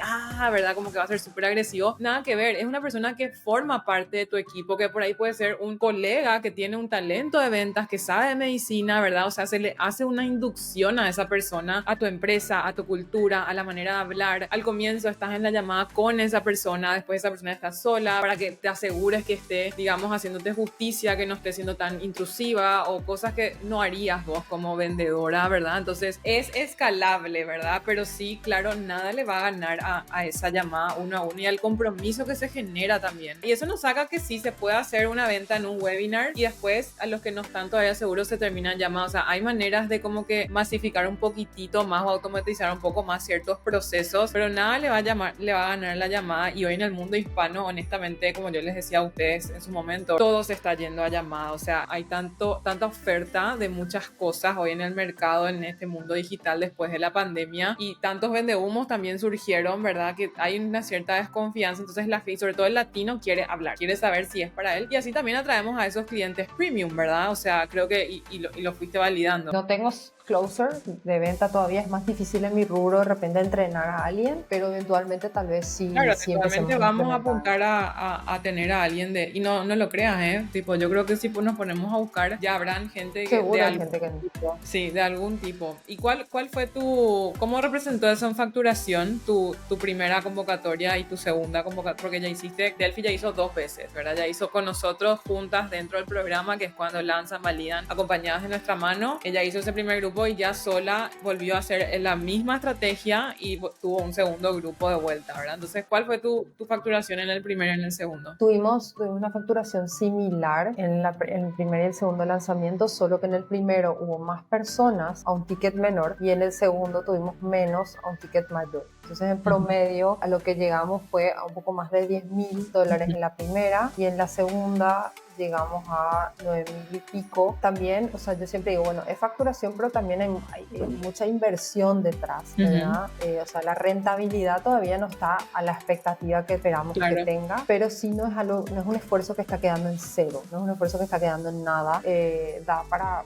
¿verdad? Como que va a ser súper agresivo. Nada que ver, es una persona que forma parte de tu equipo, que por ahí puede ser un colega que tiene un talento de ventas, que sabe de medicina, ¿verdad? O sea, se le hace una inducción a esa persona, a tu empresa, a tu cultura, a la manera de hablar. Al comienzo estás en la llamada con esa persona, después esa persona está sola, para que te asegures que esté, digamos, haciéndote justicia, que no esté siendo tan intrusiva o cosas que no harías vos como vendedora, ¿verdad? Entonces es escalable, ¿verdad? Pero sí, claro, nada le va a ganar a esa llamada uno a uno y al compromiso que se genera también. Y eso nos saca que sí se puede hacer una venta en un webinar y después a los que no están todavía seguros se terminan llamadas. O sea, hay maneras de como que masificar un poquitito más o automatizar un poco más ciertos procesos, pero nada le va a ganar la llamada. Y hoy en el mundo hispano, honestamente, como yo les decía a ustedes en su momento, todo se está yendo a llamada. O sea, hay tanta oferta de muchas cosas hoy en el mercado, en este mundo digital después de la pandemia, y tantos vendehumos también surgieron, ¿verdad? Que hay una cierta desconfianza. Entonces sobre todo el latino quiere hablar, quiere saber si es para él, y así también atraemos a esos clientes premium, ¿verdad? O sea, creo que lo fuiste validando. No tengo closer de venta todavía, es más difícil en mi rubro de repente entrenar a alguien, pero eventualmente tal vez sí. Claro, eventualmente vamos a apuntar a tener a alguien y no lo creas, tipo, yo creo que si nos ponemos a buscar ya habrán gente de algún tipo. Sí, de algún tipo. ¿Y cuál fue cómo representó eso en facturación, tu primera convocatoria y tu segunda convocatoria? Porque Delphi ya hizo 2 veces, ¿verdad? Ya hizo con nosotros juntas dentro del programa, que es cuando lanzan, validan, acompañadas de nuestra mano. Ella hizo ese primer grupo y ya sola volvió a hacer la misma estrategia y tuvo un segundo grupo de vuelta, ¿verdad? Entonces, ¿cuál fue tu facturación en el primero y en el segundo? Tuvimos una facturación similar en el primer y el segundo lanzamiento, solo que en el primero hubo más personas a un ticket menor y en el segundo tuvimos menos a un ticket mayor. Entonces, en promedio, a lo que llegamos fue a un poco más de $10,000 en la primera, y en la segunda llegamos a 9,000 y pico. También, o sea, yo siempre digo, bueno, es facturación, pero también hay mucha inversión detrás, ¿verdad? O sea, la rentabilidad todavía no está a la expectativa que esperamos que tenga, pero sí no es un esfuerzo que está quedando en cero, no es un esfuerzo que está quedando en nada. Da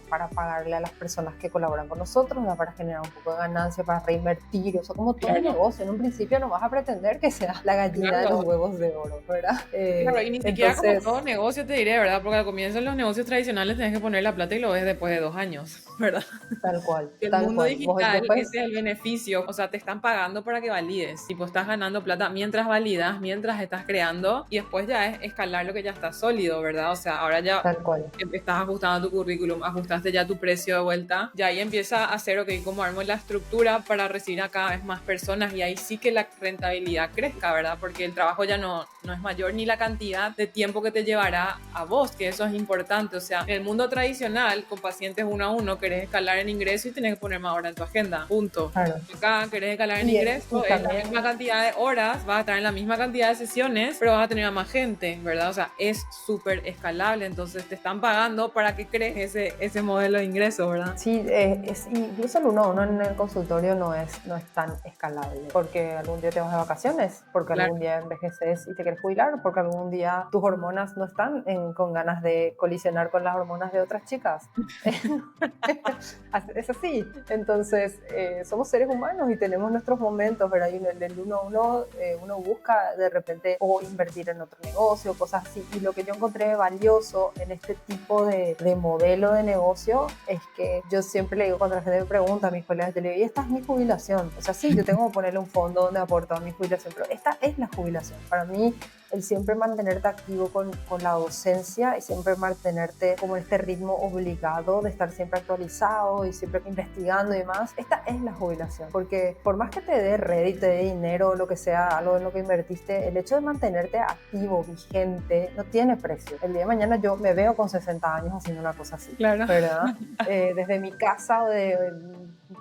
para pagarle a las personas que colaboran con nosotros, da para generar un poco de ganancia, para reinvertir, o sea, como todo negocio, en un principio no vas a pretender que sea la gallina de los huevos de oro, ¿verdad? Claro, y ni siquiera como todo negocio te diré, ¿verdad? Porque al comienzo en los negocios tradicionales tenés que poner la plata y lo ves después de 2 años, ¿verdad? Tal cual, El tal mundo cual. Vos digital, después, ese es el beneficio. O sea, te están pagando para que valides. Tipo, estás ganando plata mientras validas, mientras estás creando y después ya es escalar lo que ya está sólido, ¿verdad? O sea, ahora ya tal cual. estás ajustando tu currículum, ajustaste ya tu precio de vuelta, ya ahí empieza a hacer, ok, cómo armo la estructura para recibir a cada vez más personas y ahí sí que la rentabilidad crezca, ¿verdad? Porque el trabajo ya no es mayor ni la cantidad de tiempo que te llevará a vos, que eso es importante. O sea, en el mundo tradicional, con pacientes 1 a 1, querés escalar en ingreso y tenés que poner más horas en tu agenda, punto. Claro. Acá querés escalar en Y ingreso, es la también, misma cantidad de horas, vas a estar en la misma cantidad de sesiones, pero vas a tener a más gente, ¿verdad? O sea, es súper escalable, entonces te están pagando para que crees ese modelo de ingreso, ¿verdad? sí, incluso el 1-1 en el consultorio no es tan escalable, porque algún día te vas de vacaciones, porque Claro. algún día envejeces y te quieres jubilar, porque algún día tus hormonas no están con ganas de colisionar con las hormonas de otras chicas. Es así. Entonces, somos seres humanos y tenemos nuestros momentos, ¿verdad? Y en el del 1-1 uno busca de repente o invertir en otro negocio, cosas así. Y lo que yo encontré valioso en este tipo de modelo de negocio es que yo siempre le digo, cuando la gente me pregunta a mis colegas, yo le digo, y esta es mi jubilación. O sea, sí, yo tengo que ponerle un fondo donde aporto a mi jubilación, pero esta es la jubilación. Para mí, el siempre mantenerte activo con la docencia y siempre mantenerte como en este ritmo obligado de estar siempre actualizado y siempre investigando y demás, esta es la jubilación, porque por más que te dé rédito, te dé dinero, lo que sea, algo en lo que invertiste, el hecho de mantenerte activo, vigente, no tiene precio. El día de mañana yo me veo con 60 años haciendo una cosa así, Claro. ¿verdad? Desde mi casa o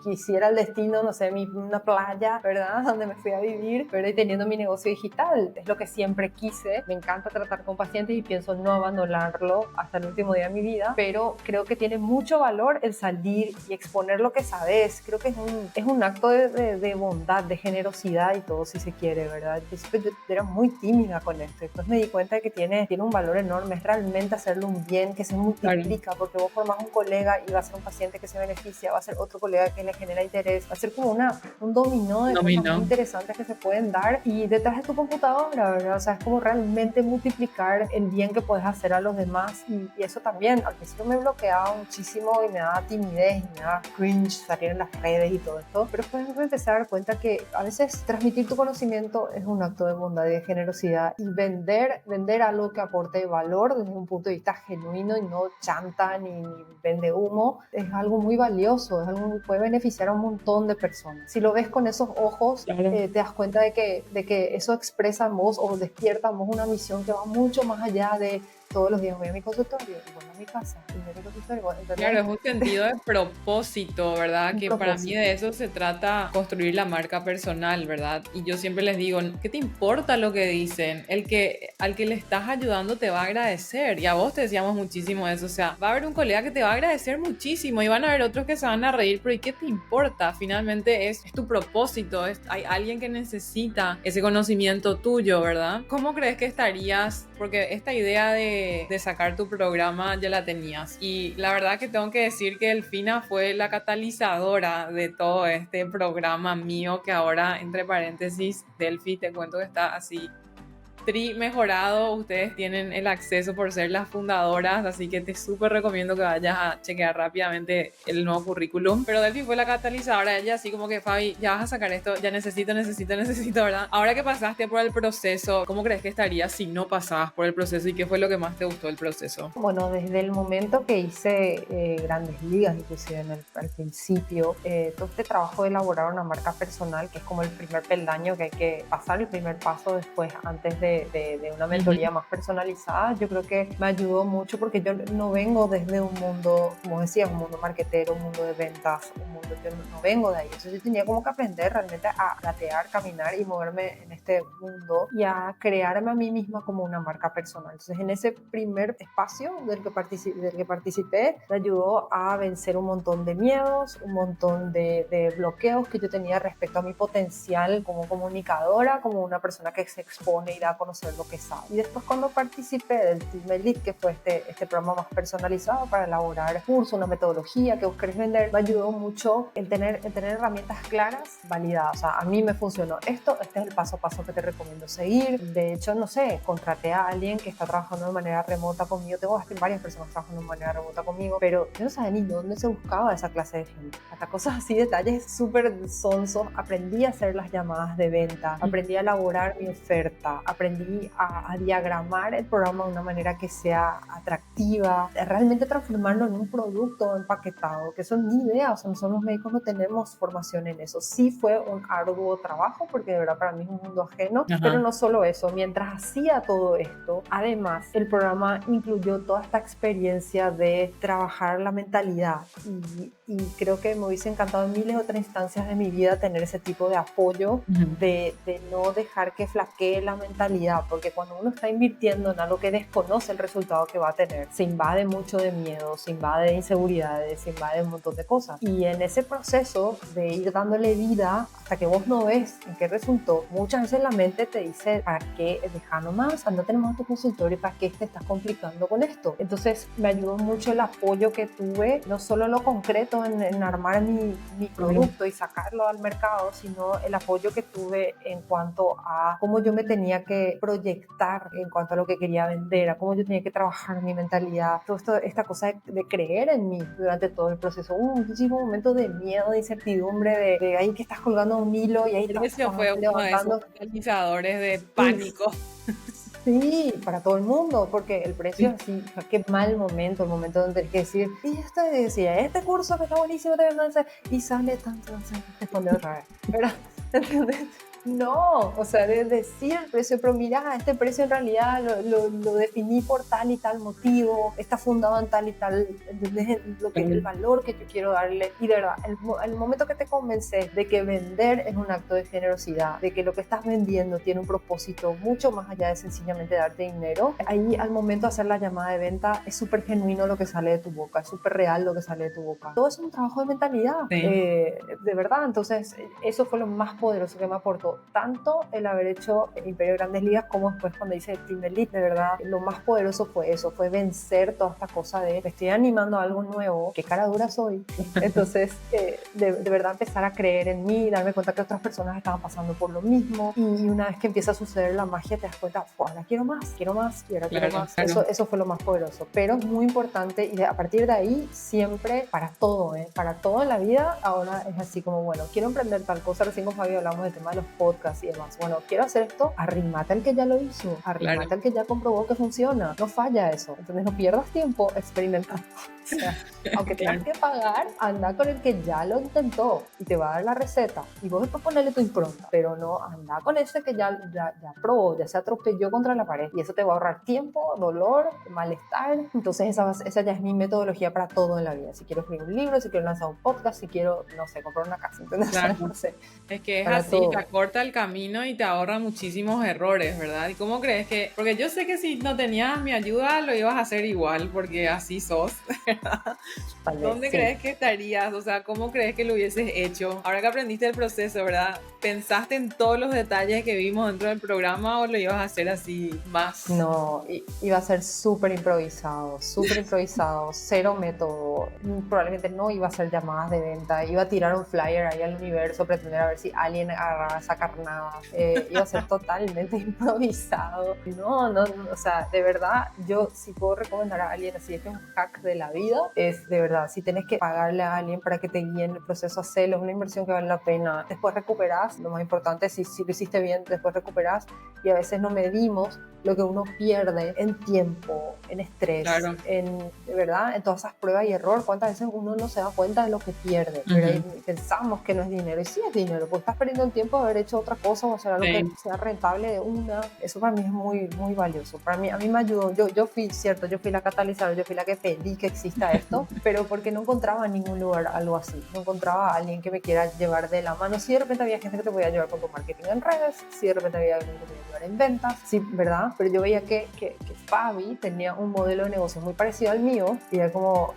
quisiera el destino, no sé, una playa, ¿verdad? Donde me fui a vivir, pero y teniendo mi negocio digital, es lo que siempre quise. Me encanta tratar con pacientes y pienso no abandonarlo hasta el último día de mi vida, pero creo que tiene mucho valor el salir y exponer lo que sabes. Creo que es un acto de bondad, de generosidad y todo, si se quiere, ¿verdad? Yo era muy tímida con esto, entonces me di cuenta de que tiene un valor enorme, es realmente hacerle un bien que se multiplica, claro. Porque vos formás un colega y va a ser un paciente que se beneficia, va a ser otro colega que le genera interés, va a ser como un dominó de cosas muy interesantes que se pueden dar y detrás de tu computadora, ¿verdad? O sea, es como realmente multiplicar el bien que puedes hacer a los demás y eso también, al principio me bloqueaba muchísimo y me daba timidez y me daba cringe salir en las redes y todo esto, pero después me empecé a dar cuenta que a veces transmitir tu conocimiento es un acto de bondad y de generosidad y vender algo que aporte valor desde un punto de vista genuino y no chanta ni vende humo, es algo muy valioso, es algo que puede beneficiar a un montón de personas. Si lo ves con esos ojos, claro. Te das cuenta de que eso expresa en vos o despierta en vos una misión que va mucho más allá de todos los días voy a mi consultorio y voy a mi casa y voy a mi consultorio. ¿Entendés? Claro, es un sentido de propósito, ¿verdad? Que para mí de eso se trata, construir la marca personal, ¿verdad? Y yo siempre les digo, ¿qué te importa lo que dicen? Al que le estás ayudando te va a agradecer y a vos te decíamos muchísimo eso, o sea, va a haber un colega que te va a agradecer muchísimo y van a haber otros que se van a reír, pero ¿y qué te importa? Finalmente es tu propósito, hay alguien que necesita ese conocimiento tuyo, ¿verdad? ¿Cómo crees que estarías? Porque esta idea de sacar tu programa ya la tenías y la verdad que tengo que decir que Delfina fue la catalizadora de todo este programa mío que ahora, entre paréntesis, Delphi, te cuento que está así mejorado. Ustedes tienen el acceso por ser las fundadoras, así que te súper recomiendo que vayas a chequear rápidamente el nuevo currículum. Pero Delphi fue la catalizadora, ella así como que, Fabi, ya vas a sacar esto, ya necesito, ¿verdad? Ahora que pasaste por el proceso, ¿cómo crees que estarías si no pasabas por el proceso y qué fue lo que más te gustó del proceso? Bueno, desde el momento que hice Grandes Ligas, inclusive al principio, todo este trabajo de elaborar una marca personal, que es como el primer peldaño que hay que pasar, el primer paso después, antes de una mentoría más personalizada, yo creo que me ayudó mucho porque yo no vengo desde un mundo, como decía, un mundo marketero, un mundo de ventas, yo no vengo de ahí. Entonces yo tenía como que aprender realmente a gatear, caminar y moverme en este mundo y a crearme a mí misma como una marca personal. Entonces en ese primer espacio del que participé me ayudó a vencer un montón de miedos, un montón de bloqueos que yo tenía respecto a mi potencial como comunicadora, como una persona que se expone y da conocer lo que sabe. Y después cuando participé del Team Elite, que fue este programa más personalizado para elaborar cursos, una metodología que vos querés vender, me ayudó mucho en tener herramientas claras, validadas. O sea, a mí me funcionó esto, este es el paso a paso que te recomiendo seguir. De hecho, no sé, contraté a alguien que está trabajando de manera remota conmigo. Tengo varias personas trabajando de manera remota conmigo, pero yo no sabía ni dónde se buscaba esa clase de gente. Hasta cosas así, detalles súper sonsos. Aprendí a hacer las llamadas de venta, aprendí a elaborar mi oferta, aprendí a diagramar el programa de una manera que sea atractiva, realmente transformarlo en un producto empaquetado, que eso ni idea, o sea, nosotros los médicos no tenemos formación en eso. Sí fue un arduo trabajo, porque de verdad para mí es un mundo ajeno, pero no solo eso, mientras hacía todo esto, además el programa incluyó toda esta experiencia de trabajar la mentalidad y creo que me hubiese encantado en miles de otras instancias de mi vida tener ese tipo de apoyo, de no dejar que flaquee la mentalidad, porque cuando uno está invirtiendo en algo que desconoce el resultado que va a tener, se invade mucho de miedo, se invade de inseguridades, se invade un montón de cosas. Y en ese proceso de ir dándole vida hasta que vos no ves en qué resultó, muchas veces la mente te dice, ¿para qué? Deja nomás, andate nomás a tu consultorio, ¿para qué te estás complicando con esto? Entonces me ayudó mucho el apoyo que tuve, no solo lo concreto en armar mi producto y sacarlo al mercado, sino el apoyo que tuve en cuanto a cómo yo me tenía que proyectar en cuanto a lo que quería vender, a cómo yo tenía que trabajar mi mentalidad, todo esto, esta cosa de creer en mí durante todo el proceso. Hubo muchísimos momentos de miedo, de incertidumbre, de ahí que estás colgando un hilo y ahí Ese fue uno de esos levantando. catalizadores de pánico. Sí, para todo el mundo, porque el precio así, qué mal momento, el momento donde tienes que decir, y esto decía, este curso que está buenísimo, te voy a hacer, y sale tanto, no sé, responde otra vez. Pero, ¿entendés? No, o sea, de decir el precio, pero mira, este precio en realidad lo definí por tal y tal motivo, está fundado en tal y tal, ¿entendés? El valor que yo quiero darle. Y de verdad, el momento que te convences de que vender es un acto de generosidad, de que lo que estás vendiendo tiene un propósito mucho más allá de sencillamente darte dinero, ahí al momento de hacer la llamada de venta es súper genuino lo que sale de tu boca, es súper real lo que sale de tu boca. Todo es un trabajo de mentalidad, de verdad. Entonces, eso fue lo más poderoso que me aportó tanto el haber hecho Imperio de Grandes Ligas como después cuando hice Team Elite. De verdad, lo más poderoso fue eso, fue vencer toda esta cosa de me estoy animando a algo nuevo, qué cara dura soy. Entonces, de verdad empezar a creer en mí, darme cuenta que otras personas estaban pasando por lo mismo, y una vez que empieza a suceder la magia te das cuenta, ahora quiero más, y ahora quiero más. Eso fue lo más poderoso, pero es muy importante, y a partir de ahí siempre, para todo, para todo en la vida, ahora es así como, bueno, quiero emprender tal cosa. Recién con Fabio hablamos del tema de los podcast y demás. Bueno, quiero hacer esto, arrímate al que ya lo hizo, arrímate al que ya comprobó que funciona, no falla eso. Entonces no pierdas tiempo experimentando. O sea, aunque tengas que pagar, anda con el que ya lo intentó y te va a dar la receta y vos después ponerle tu impronta, pero no anda con ese que ya probó, ya se atropelló contra la pared, y eso te va a ahorrar tiempo, dolor, malestar. Entonces esa ya es mi metodología para todo en la vida. Si quiero escribir un libro, si quiero lanzar un podcast, si quiero, no sé, comprar una casa, ¿entendés? Claro. No sé, es que es así, todo. Te acorta el camino y te ahorra muchísimos errores, ¿verdad? ¿Y cómo crees que? Porque yo sé que si no tenías mi ayuda lo ibas a hacer igual, porque así sos, ¿verdad? ¿Dónde crees que estarías? O sea, ¿cómo crees que lo hubieses hecho? Ahora que aprendiste el proceso, ¿verdad? ¿Pensaste en todos los detalles que vimos dentro del programa o lo ibas a hacer así más? No, iba a ser súper improvisado, cero método. Probablemente no iba a hacer llamadas de venta, iba a tirar un flyer ahí al universo, pretender a ver si alguien agarraba esa carnada. Iba a ser totalmente improvisado. No, o sea, de verdad, yo si puedo recomendar a alguien así, es un hack de la vida, es de verdad, si tenés que pagarle a alguien para que te guíe en el proceso, hacelo, es una inversión que vale la pena. Después recuperás, lo más importante es si lo hiciste bien, después recuperás, y a veces no medimos lo que uno pierde en tiempo, en estrés, claro, de verdad, en todas esas pruebas y error. ¿Cuántas veces uno no se da cuenta de lo que pierde? Pero pensamos que no es dinero, y sí es dinero, porque estás perdiendo el tiempo de haber hecho otra cosa o hacer algo que sea rentable de una. Eso para mí es muy, muy valioso. A mí me ayudó. Yo fui la catalizadora, yo fui la que pedí que exista esto, pero porque no encontraba en ningún lugar algo así. No encontraba a alguien que me quiera llevar de la mano. Si de repente había gente que te podía ayudar con tu marketing en redes, si de repente había alguien que te podía ayudar en ventas, sí, ¿verdad? Pero yo veía que Fabi tenía un modelo de negocio muy parecido al mío, y era como,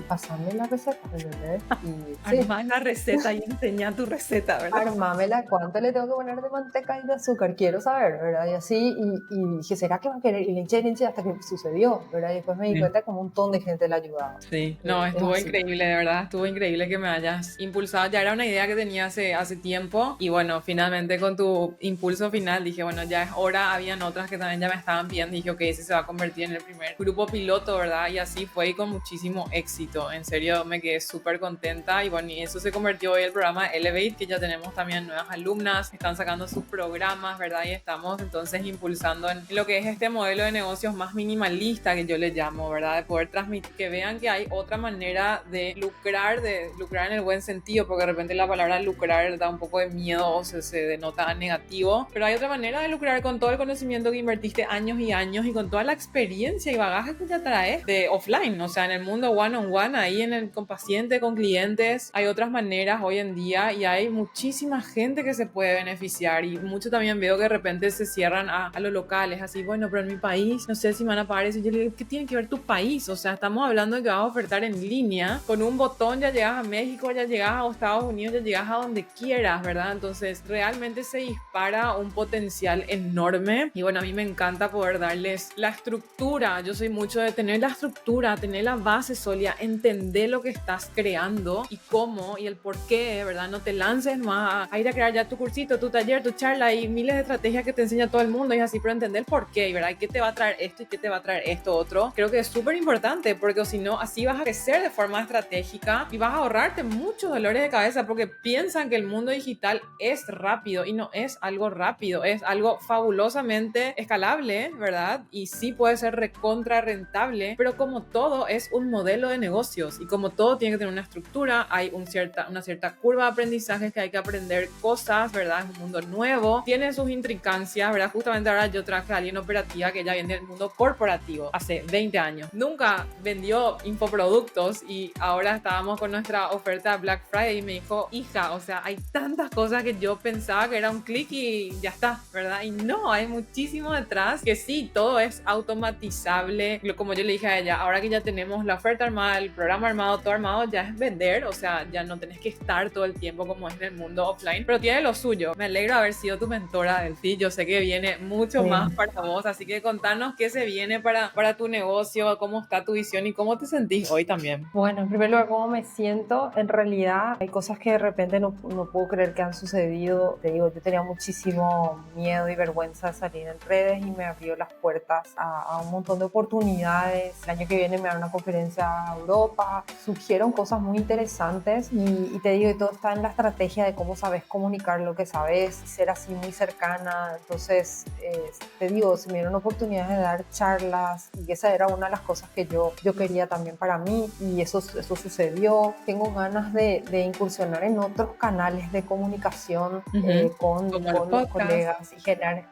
pasame la receta, ¿entendés? Y sí, Armá la receta y enseñá tu receta, ¿verdad? armámela, ¿cuánto le tengo que poner de manteca y de azúcar? Quiero saber, ¿verdad? Y así, y dije, ¿será que va a querer? Y le eché hasta que sucedió, ¿verdad? Y después me di Sí. cuenta que un montón de gente le ayudaba. Sí, no, Es estuvo así. increíble, de verdad, estuvo increíble que me hayas impulsado. Ya era una idea que tenía hace tiempo y bueno, finalmente con tu impulso final dije, bueno, ya es hora. Habían otras que también ya me estaban pidiendo y dije, ok, ese se va a convertir en el primer grupo piloto, ¿verdad? Y así fue y con muchísimo éxito. En serio, me quedé súper contenta y bueno, y eso se convirtió hoy en el programa Elevate, que ya tenemos también nuevas alumnas, están sacando sus programas, ¿verdad? Y estamos entonces impulsando en lo que es este modelo de negocios más minimalista que yo le llamo, ¿verdad? De poder transmitir, que vean que hay otra manera de lucrar en el buen sentido, porque de repente la palabra lucrar da un poco de miedo o se denota negativo, pero hay otra manera de lucrar con todo el conocimiento que invertiste años y años y con toda la experiencia y bagaje que ya traes de offline, o sea, en el mundo one on one, ahí con pacientes, con clientes. Hay otras maneras hoy en día y hay muchísima gente que se puede beneficiar y mucho también veo que de repente se cierran a lo local, es así, bueno, pero en mi país no sé si me van a pagar eso. Y yo le digo, ¿qué tiene que ver tu país? O sea, estamos hablando de que vas a ofertar en línea, con un botón ya llegas a México, ya llegas a Estados Unidos, ya llegas a donde quieras, ¿verdad? Entonces realmente se dispara un potencial enorme y bueno, a mí me encanta poder darles la estructura. Yo soy mucho de tener la estructura, tener la base sólida, entender lo que estás creando y cómo y el por qué, ¿verdad? No te lances más a ir a crear ya tu cursito, tu taller, tu charla y miles de estrategias que te enseña todo el mundo y así, pero entender el por qué, ¿verdad? ¿Qué te va a traer esto y qué te va a traer esto otro? Creo que es súper importante porque si no, así vas a crecer de forma estratégica y vas a ahorrarte muchos dolores de cabeza porque piensan que el mundo digital es rápido y no es algo rápido, es algo fabulosamente escalable, ¿verdad? Y sí puede ser recontra rentable, pero como todo es un modelo de negocios y como todo tiene que tener una estructura, hay una cierta curva de aprendizaje que hay que aprender cosas, ¿verdad? Es un mundo nuevo, tiene sus intricancias, ¿verdad? Justamente ahora yo traje a alguien operativa que ya viene del mundo corporativo hace 20 años. Nunca vendió infoproductos y ahora estábamos con nuestra oferta Black Friday y me dijo, hija, o sea, hay tantas cosas que yo pensaba que era un clic y ya está, ¿verdad? Y no, hay muchísimo detrás que sí, todo es automatizable. Como yo le dije a ella, ahora que ya tenemos la oferta armada, el programa armado, todo armado, ya es vender, o sea, ya no tenés que estar todo el tiempo como es en el mundo offline, pero tiene lo suyo. Me alegro de haber sido tu mentora, Delphi. Yo sé que viene mucho Sí. más para vos, así que contanos qué se viene para tu negocio, cómo está tu visión y cómo te sentís hoy también. Bueno, en primer lugar, ¿cómo me siento? En realidad, hay cosas que de repente no puedo creer que han sucedido. Te digo, yo tenía muchísimo miedo y vergüenza de salir en redes y me abrió las puertas a un montón de oportunidades. El año que viene me hará una conferencia a Europa. Surgieron cosas muy interesantes y te digo, y todo está en la estrategia de cómo sabes comunicar lo que sabes, ser así muy cercana. Entonces, te digo, se me dieron oportunidades de dar charlas y esa era una de las cosas que yo quería también para mí y eso sucedió. Tengo ganas de incursionar en otros canales de comunicación con los colegas y generar,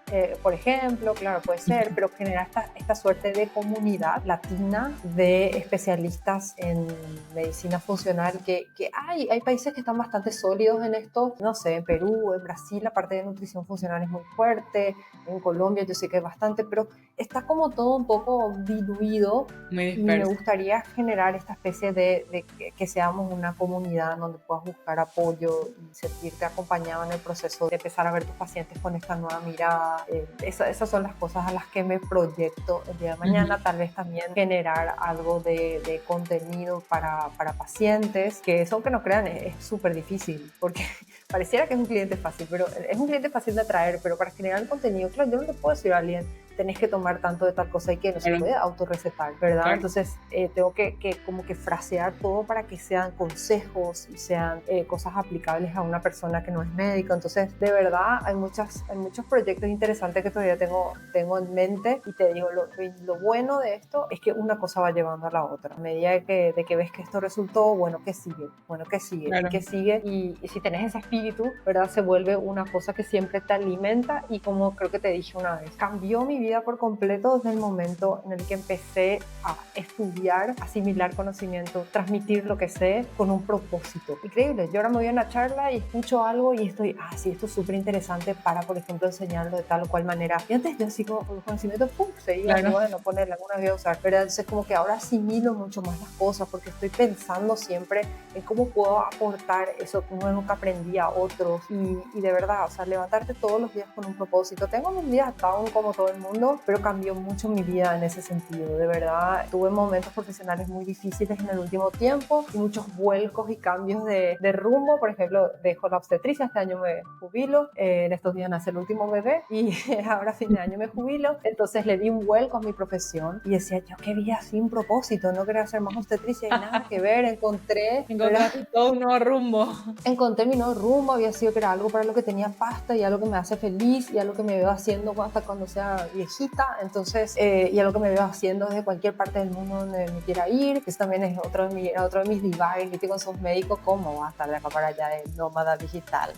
por ejemplo, claro, puede ser, pero generar esta suerte de comunidad latina de especialistas en medicina funcional que hay países que están bastante sólidos en esto, no sé, en Perú, en Brasil, la parte de nutrición funcional es muy fuerte, en Colombia yo sé que es bastante, pero está como todo un poco diluido y me gustaría generar esta especie de que seamos una comunidad donde puedas buscar apoyo y sentirte acompañado en el proceso de empezar a ver tus pacientes con esta nueva mirada. Esas son las cosas a las que me proyecto el día de mañana. Tal vez también generar algo de contenido para pacientes, que eso, aunque no crean, es súper difícil porque pareciera que es un cliente fácil, pero es un cliente fácil de atraer, pero para generar contenido, claro, yo no le puedo decir a alguien tenés que tomar tanto de tal cosa y que no se puede autorrecetar, ¿verdad? Claro. Entonces tengo que como que frasear todo para que sean consejos y sean cosas aplicables a una persona que no es médico. Entonces, de verdad, hay muchos proyectos interesantes que todavía tengo en mente y te digo, lo bueno de esto es que una cosa va llevando a la otra. A medida de que ves que esto resultó, bueno, ¿qué sigue? Bueno, ¿qué sigue? Claro. ¿Y qué sigue? Y si tenés ese espíritu, ¿verdad? Se vuelve una cosa que siempre te alimenta y como creo que te dije una vez, cambió mi vida por completo desde el momento en el que empecé a estudiar, asimilar conocimiento, transmitir lo que sé con un propósito. Increíble. Yo ahora me voy a una charla y escucho algo y estoy, sí, esto es súper interesante para, por ejemplo, enseñarlo de tal o cual manera. Y antes yo así como por los conocimientos, ¡pum!, se iba, Claro. bueno, ponerle alguna voy a usar. Pero entonces como que ahora asimilo mucho más las cosas porque estoy pensando siempre en cómo puedo aportar eso nuevo que aprendí a otros y de verdad, o sea, levantarte todos los días con un propósito. Tengo mis días down como todo el mundo, pero cambió mucho mi vida en ese sentido, de verdad. Tuve momentos profesionales muy difíciles en el último tiempo y muchos vuelcos y cambios de rumbo. Por ejemplo, dejo la obstetricia, este año me jubilo, en estos días nace el último bebé y ahora a fin de año me jubilo, entonces le di un vuelco a mi profesión y decía, yo qué vida sin propósito, no quería hacer más obstetricia y nada que ver, Encontraste todo un nuevo rumbo. encontré mi nuevo rumbo, había sido que era algo para lo que tenía pasta y algo que me hace feliz y algo que me veo haciendo hasta cuando sea viejita, entonces, y algo que me veo haciendo desde cualquier parte del mundo donde me quiera ir, que eso también es otro de mis divagues, ¿viste? Con sos médicos, ¿cómo va a estar de acá para allá de nómada digital?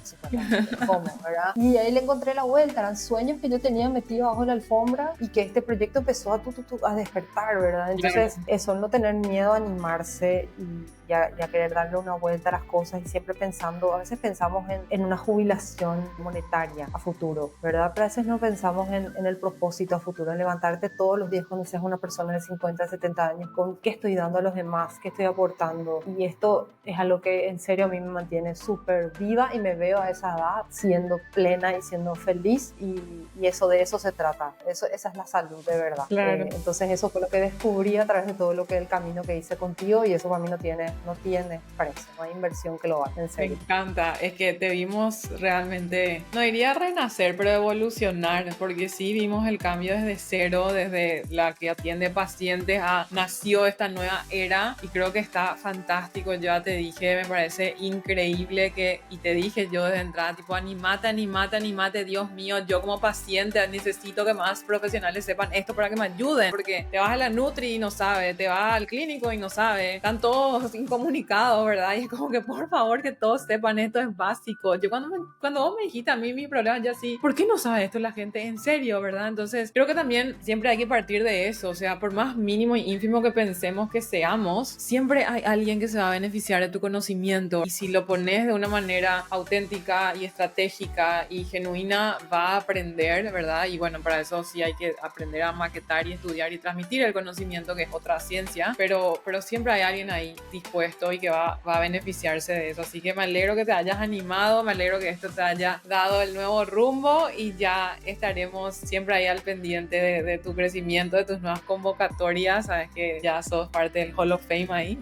¿Cómo, verdad? Y ahí le encontré la vuelta, eran sueños que yo tenía metido bajo la alfombra y que este proyecto empezó a despertar, ¿verdad? Entonces, Claro. eso, no tener miedo a animarse y a querer darle una vuelta a las cosas y siempre pensando, a veces pensamos en una jubilación monetaria a futuro, ¿verdad? Pero a veces no pensamos en el propósito a futuro, en levantarte todos los días cuando seas una persona de 50, 70 años con qué estoy dando a los demás, qué estoy aportando. Y esto es algo que en serio a mí me mantiene súper viva y me veo a esa edad siendo plena y siendo feliz y eso, de eso se trata. Esa es la salud de verdad. Claro. Entonces eso fue lo que descubrí a través de todo lo que el camino que hice contigo y eso para mí no tiene precio, no hay inversión que lo valga, en Me serio. encanta, es que te vimos realmente, no diría renacer, pero evolucionar, porque sí vimos el cambio desde cero, desde la que atiende pacientes a nació esta nueva era y creo que está fantástico. Yo ya te dije, me parece increíble y te dije yo desde entrada, tipo, animate, Dios mío, yo como paciente necesito que más profesionales sepan esto para que me ayuden, porque te vas a la Nutri y no sabe, te vas al clínico y no sabe, están todos incomunicados, ¿verdad? Y es como que por favor que todos sepan, esto es básico. Yo cuando vos me dijiste a mí mi problema, ya sí, ¿por qué no sabe esto la gente? En serio, ¿verdad? Entonces creo que también siempre hay que partir de eso, o sea, por más mínimo y ínfimo que pensemos que seamos, siempre hay alguien que se va a beneficiar de tu conocimiento y si lo pones de una manera auténtica y estratégica y genuina, va a aprender, ¿verdad? Y bueno, para eso sí hay que aprender a maquetar y estudiar y transmitir el conocimiento, que es otra ciencia, pero siempre hay alguien ahí dispuesto y que va a beneficiarse de eso. Así que me alegro que te hayas animado, me alegro que esto te haya dado el nuevo rumbo y ya estaremos siempre ahí al pendiente de tu crecimiento, de tus nuevas convocatorias. Sabes que ya sos parte del Hall of Fame ahí.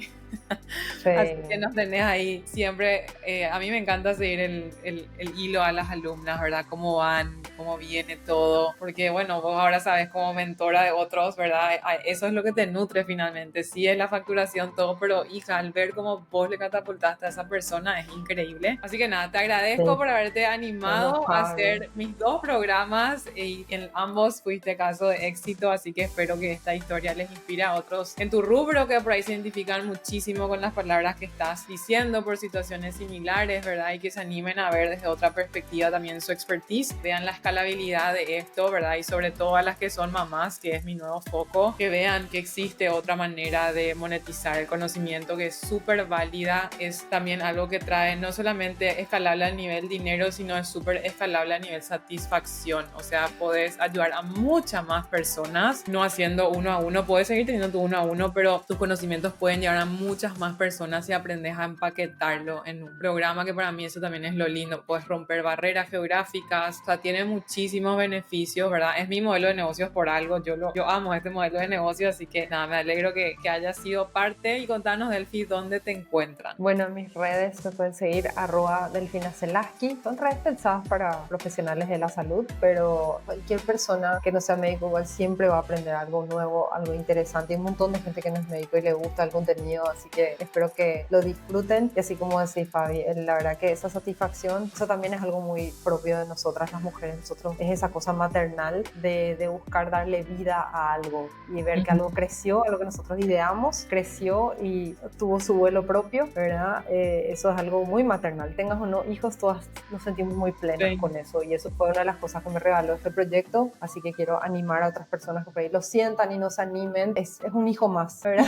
Sí. Así que nos tenés ahí siempre. A mí me encanta seguir el hilo a las alumnas, ¿verdad? Cómo van, cómo viene todo. Porque, bueno, vos ahora sabes como mentora de otros, ¿verdad? Eso es lo que te nutre finalmente. Sí es la facturación, todo, pero hija, al ver cómo vos le catapultaste a esa persona es increíble. Así que nada, te Sí, agradezco por haberte animado a enojable. hacer mis 2 programas y en ambos fuiste caso de éxito. Así que espero que esta historia les inspire a otros en tu rubro que por ahí se identifican muchísimo con las palabras que estás diciendo por situaciones similares, ¿verdad? Y que se animen a ver desde otra perspectiva también su expertise, vean la escalabilidad de esto, ¿verdad? Y sobre todo a las que son mamás, que es mi nuevo foco, que vean que existe otra manera de monetizar el conocimiento que es súper válida, es también algo que trae no solamente escalable a nivel dinero, sino es súper escalable a nivel satisfacción, o sea, puedes ayudar a muchas más personas, no haciendo uno a uno, puedes seguir teniendo tu uno a uno, pero tus conocimientos pueden llegar a muchas más personas si aprendes a empaquetarlo en un programa, que para mí eso también es lo lindo, puedes romper barreras geográficas, o sea, tiene muchísimos beneficios, ¿verdad? Es mi modelo de negocios por algo, yo amo este modelo de negocios, así que nada, me alegro que hayas sido parte y contanos, Delphi, dónde te encuentran. Bueno, en mis redes me pueden seguir @delfinacelaski. Son redes pensadas para profesionales de la salud, pero cualquier persona que no sea médico igual siempre va a aprender algo nuevo, algo interesante. Hay un montón de gente que no es médico y le gusta el contenido así que espero que lo disfruten. Y así como decís, Fabi, la verdad que esa satisfacción, eso también es algo muy propio de nosotras las mujeres. Nosotros es esa cosa maternal de buscar darle vida a algo y ver que algo creció, algo que nosotros ideamos, creció y tuvo su vuelo propio, ¿verdad? Eso es algo muy maternal. Tengas o no hijos, todas nos sentimos muy plenas con eso, y eso fue una de las cosas que me regaló este proyecto, así que quiero animar a otras personas que por ahí lo sientan y no se animen. Es un hijo más, ¿verdad?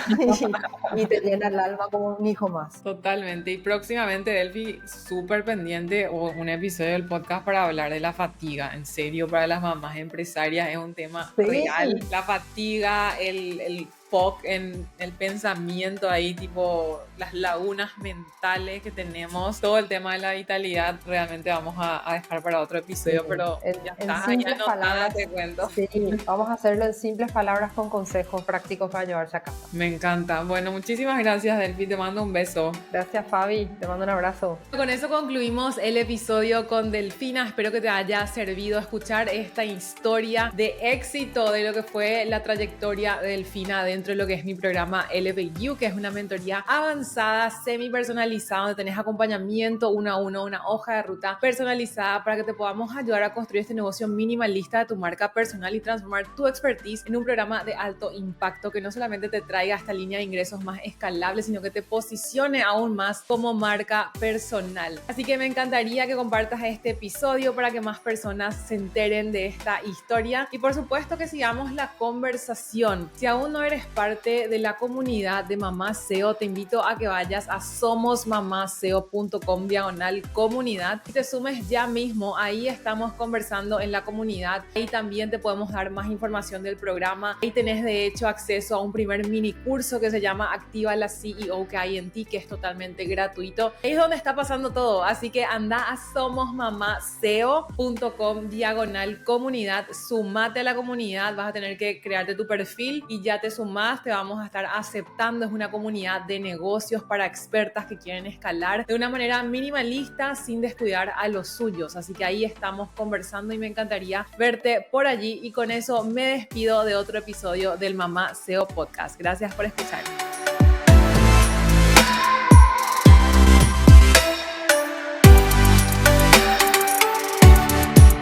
Y te llena el alma como un hijo más. Totalmente. Y próximamente, Delphi, súper pendiente o un episodio del podcast para hablar de la fatiga. En serio, para las mamás empresarias es un tema real. La fatiga, el fog en el pensamiento ahí, tipo las lagunas mentales que tenemos, todo el tema de la vitalidad, realmente vamos a dejar para otro episodio, pero ya está, ya anotada, te cuento. Sí, vamos a hacerlo en simples palabras con consejos prácticos para llevarse a casa. Me encanta. Bueno, muchísimas gracias, Delphi, te mando un beso. Gracias, Fabi, te mando un abrazo. Con eso concluimos el episodio con Delfina. Espero que te haya servido escuchar esta historia de éxito de lo que fue la trayectoria de Delfina dentro de lo que es mi programa Elevate You, que es una mentoría avanzada, semi personalizada, donde tenés acompañamiento uno a uno, una hoja de ruta personalizada para que te podamos ayudar a construir este negocio minimalista de tu marca personal y transformar tu expertise en un programa de alto impacto que no solamente te traiga esta línea de ingresos más escalable, sino que te posicione aún más como marca personal. Así que me encantaría que compartas este episodio para que más personas se enteren de esta historia y por supuesto que sigamos la conversación. Si aún no eres parte de la comunidad de Mamá SEO, te invito a que vayas a somosmamaseo.com/comunidad y te sumes ya mismo. Ahí estamos conversando en la comunidad. Ahí también te podemos dar más información del programa. Ahí tenés de hecho acceso a un primer mini curso que se llama Activa la CEO que hay en ti, que es totalmente gratuito. Ahí es donde está pasando todo. Así que anda a somosmamaseo.com/comunidad. Sumate a la comunidad. Vas a tener que crearte tu perfil y ya te sumas. Te vamos a estar aceptando. Es una comunidad de negocios para expertas que quieren escalar de una manera minimalista sin descuidar a los suyos. Así que ahí estamos conversando y me encantaría verte por allí. Y con eso me despido de otro episodio del Mamá SEO Podcast. Gracias por escuchar.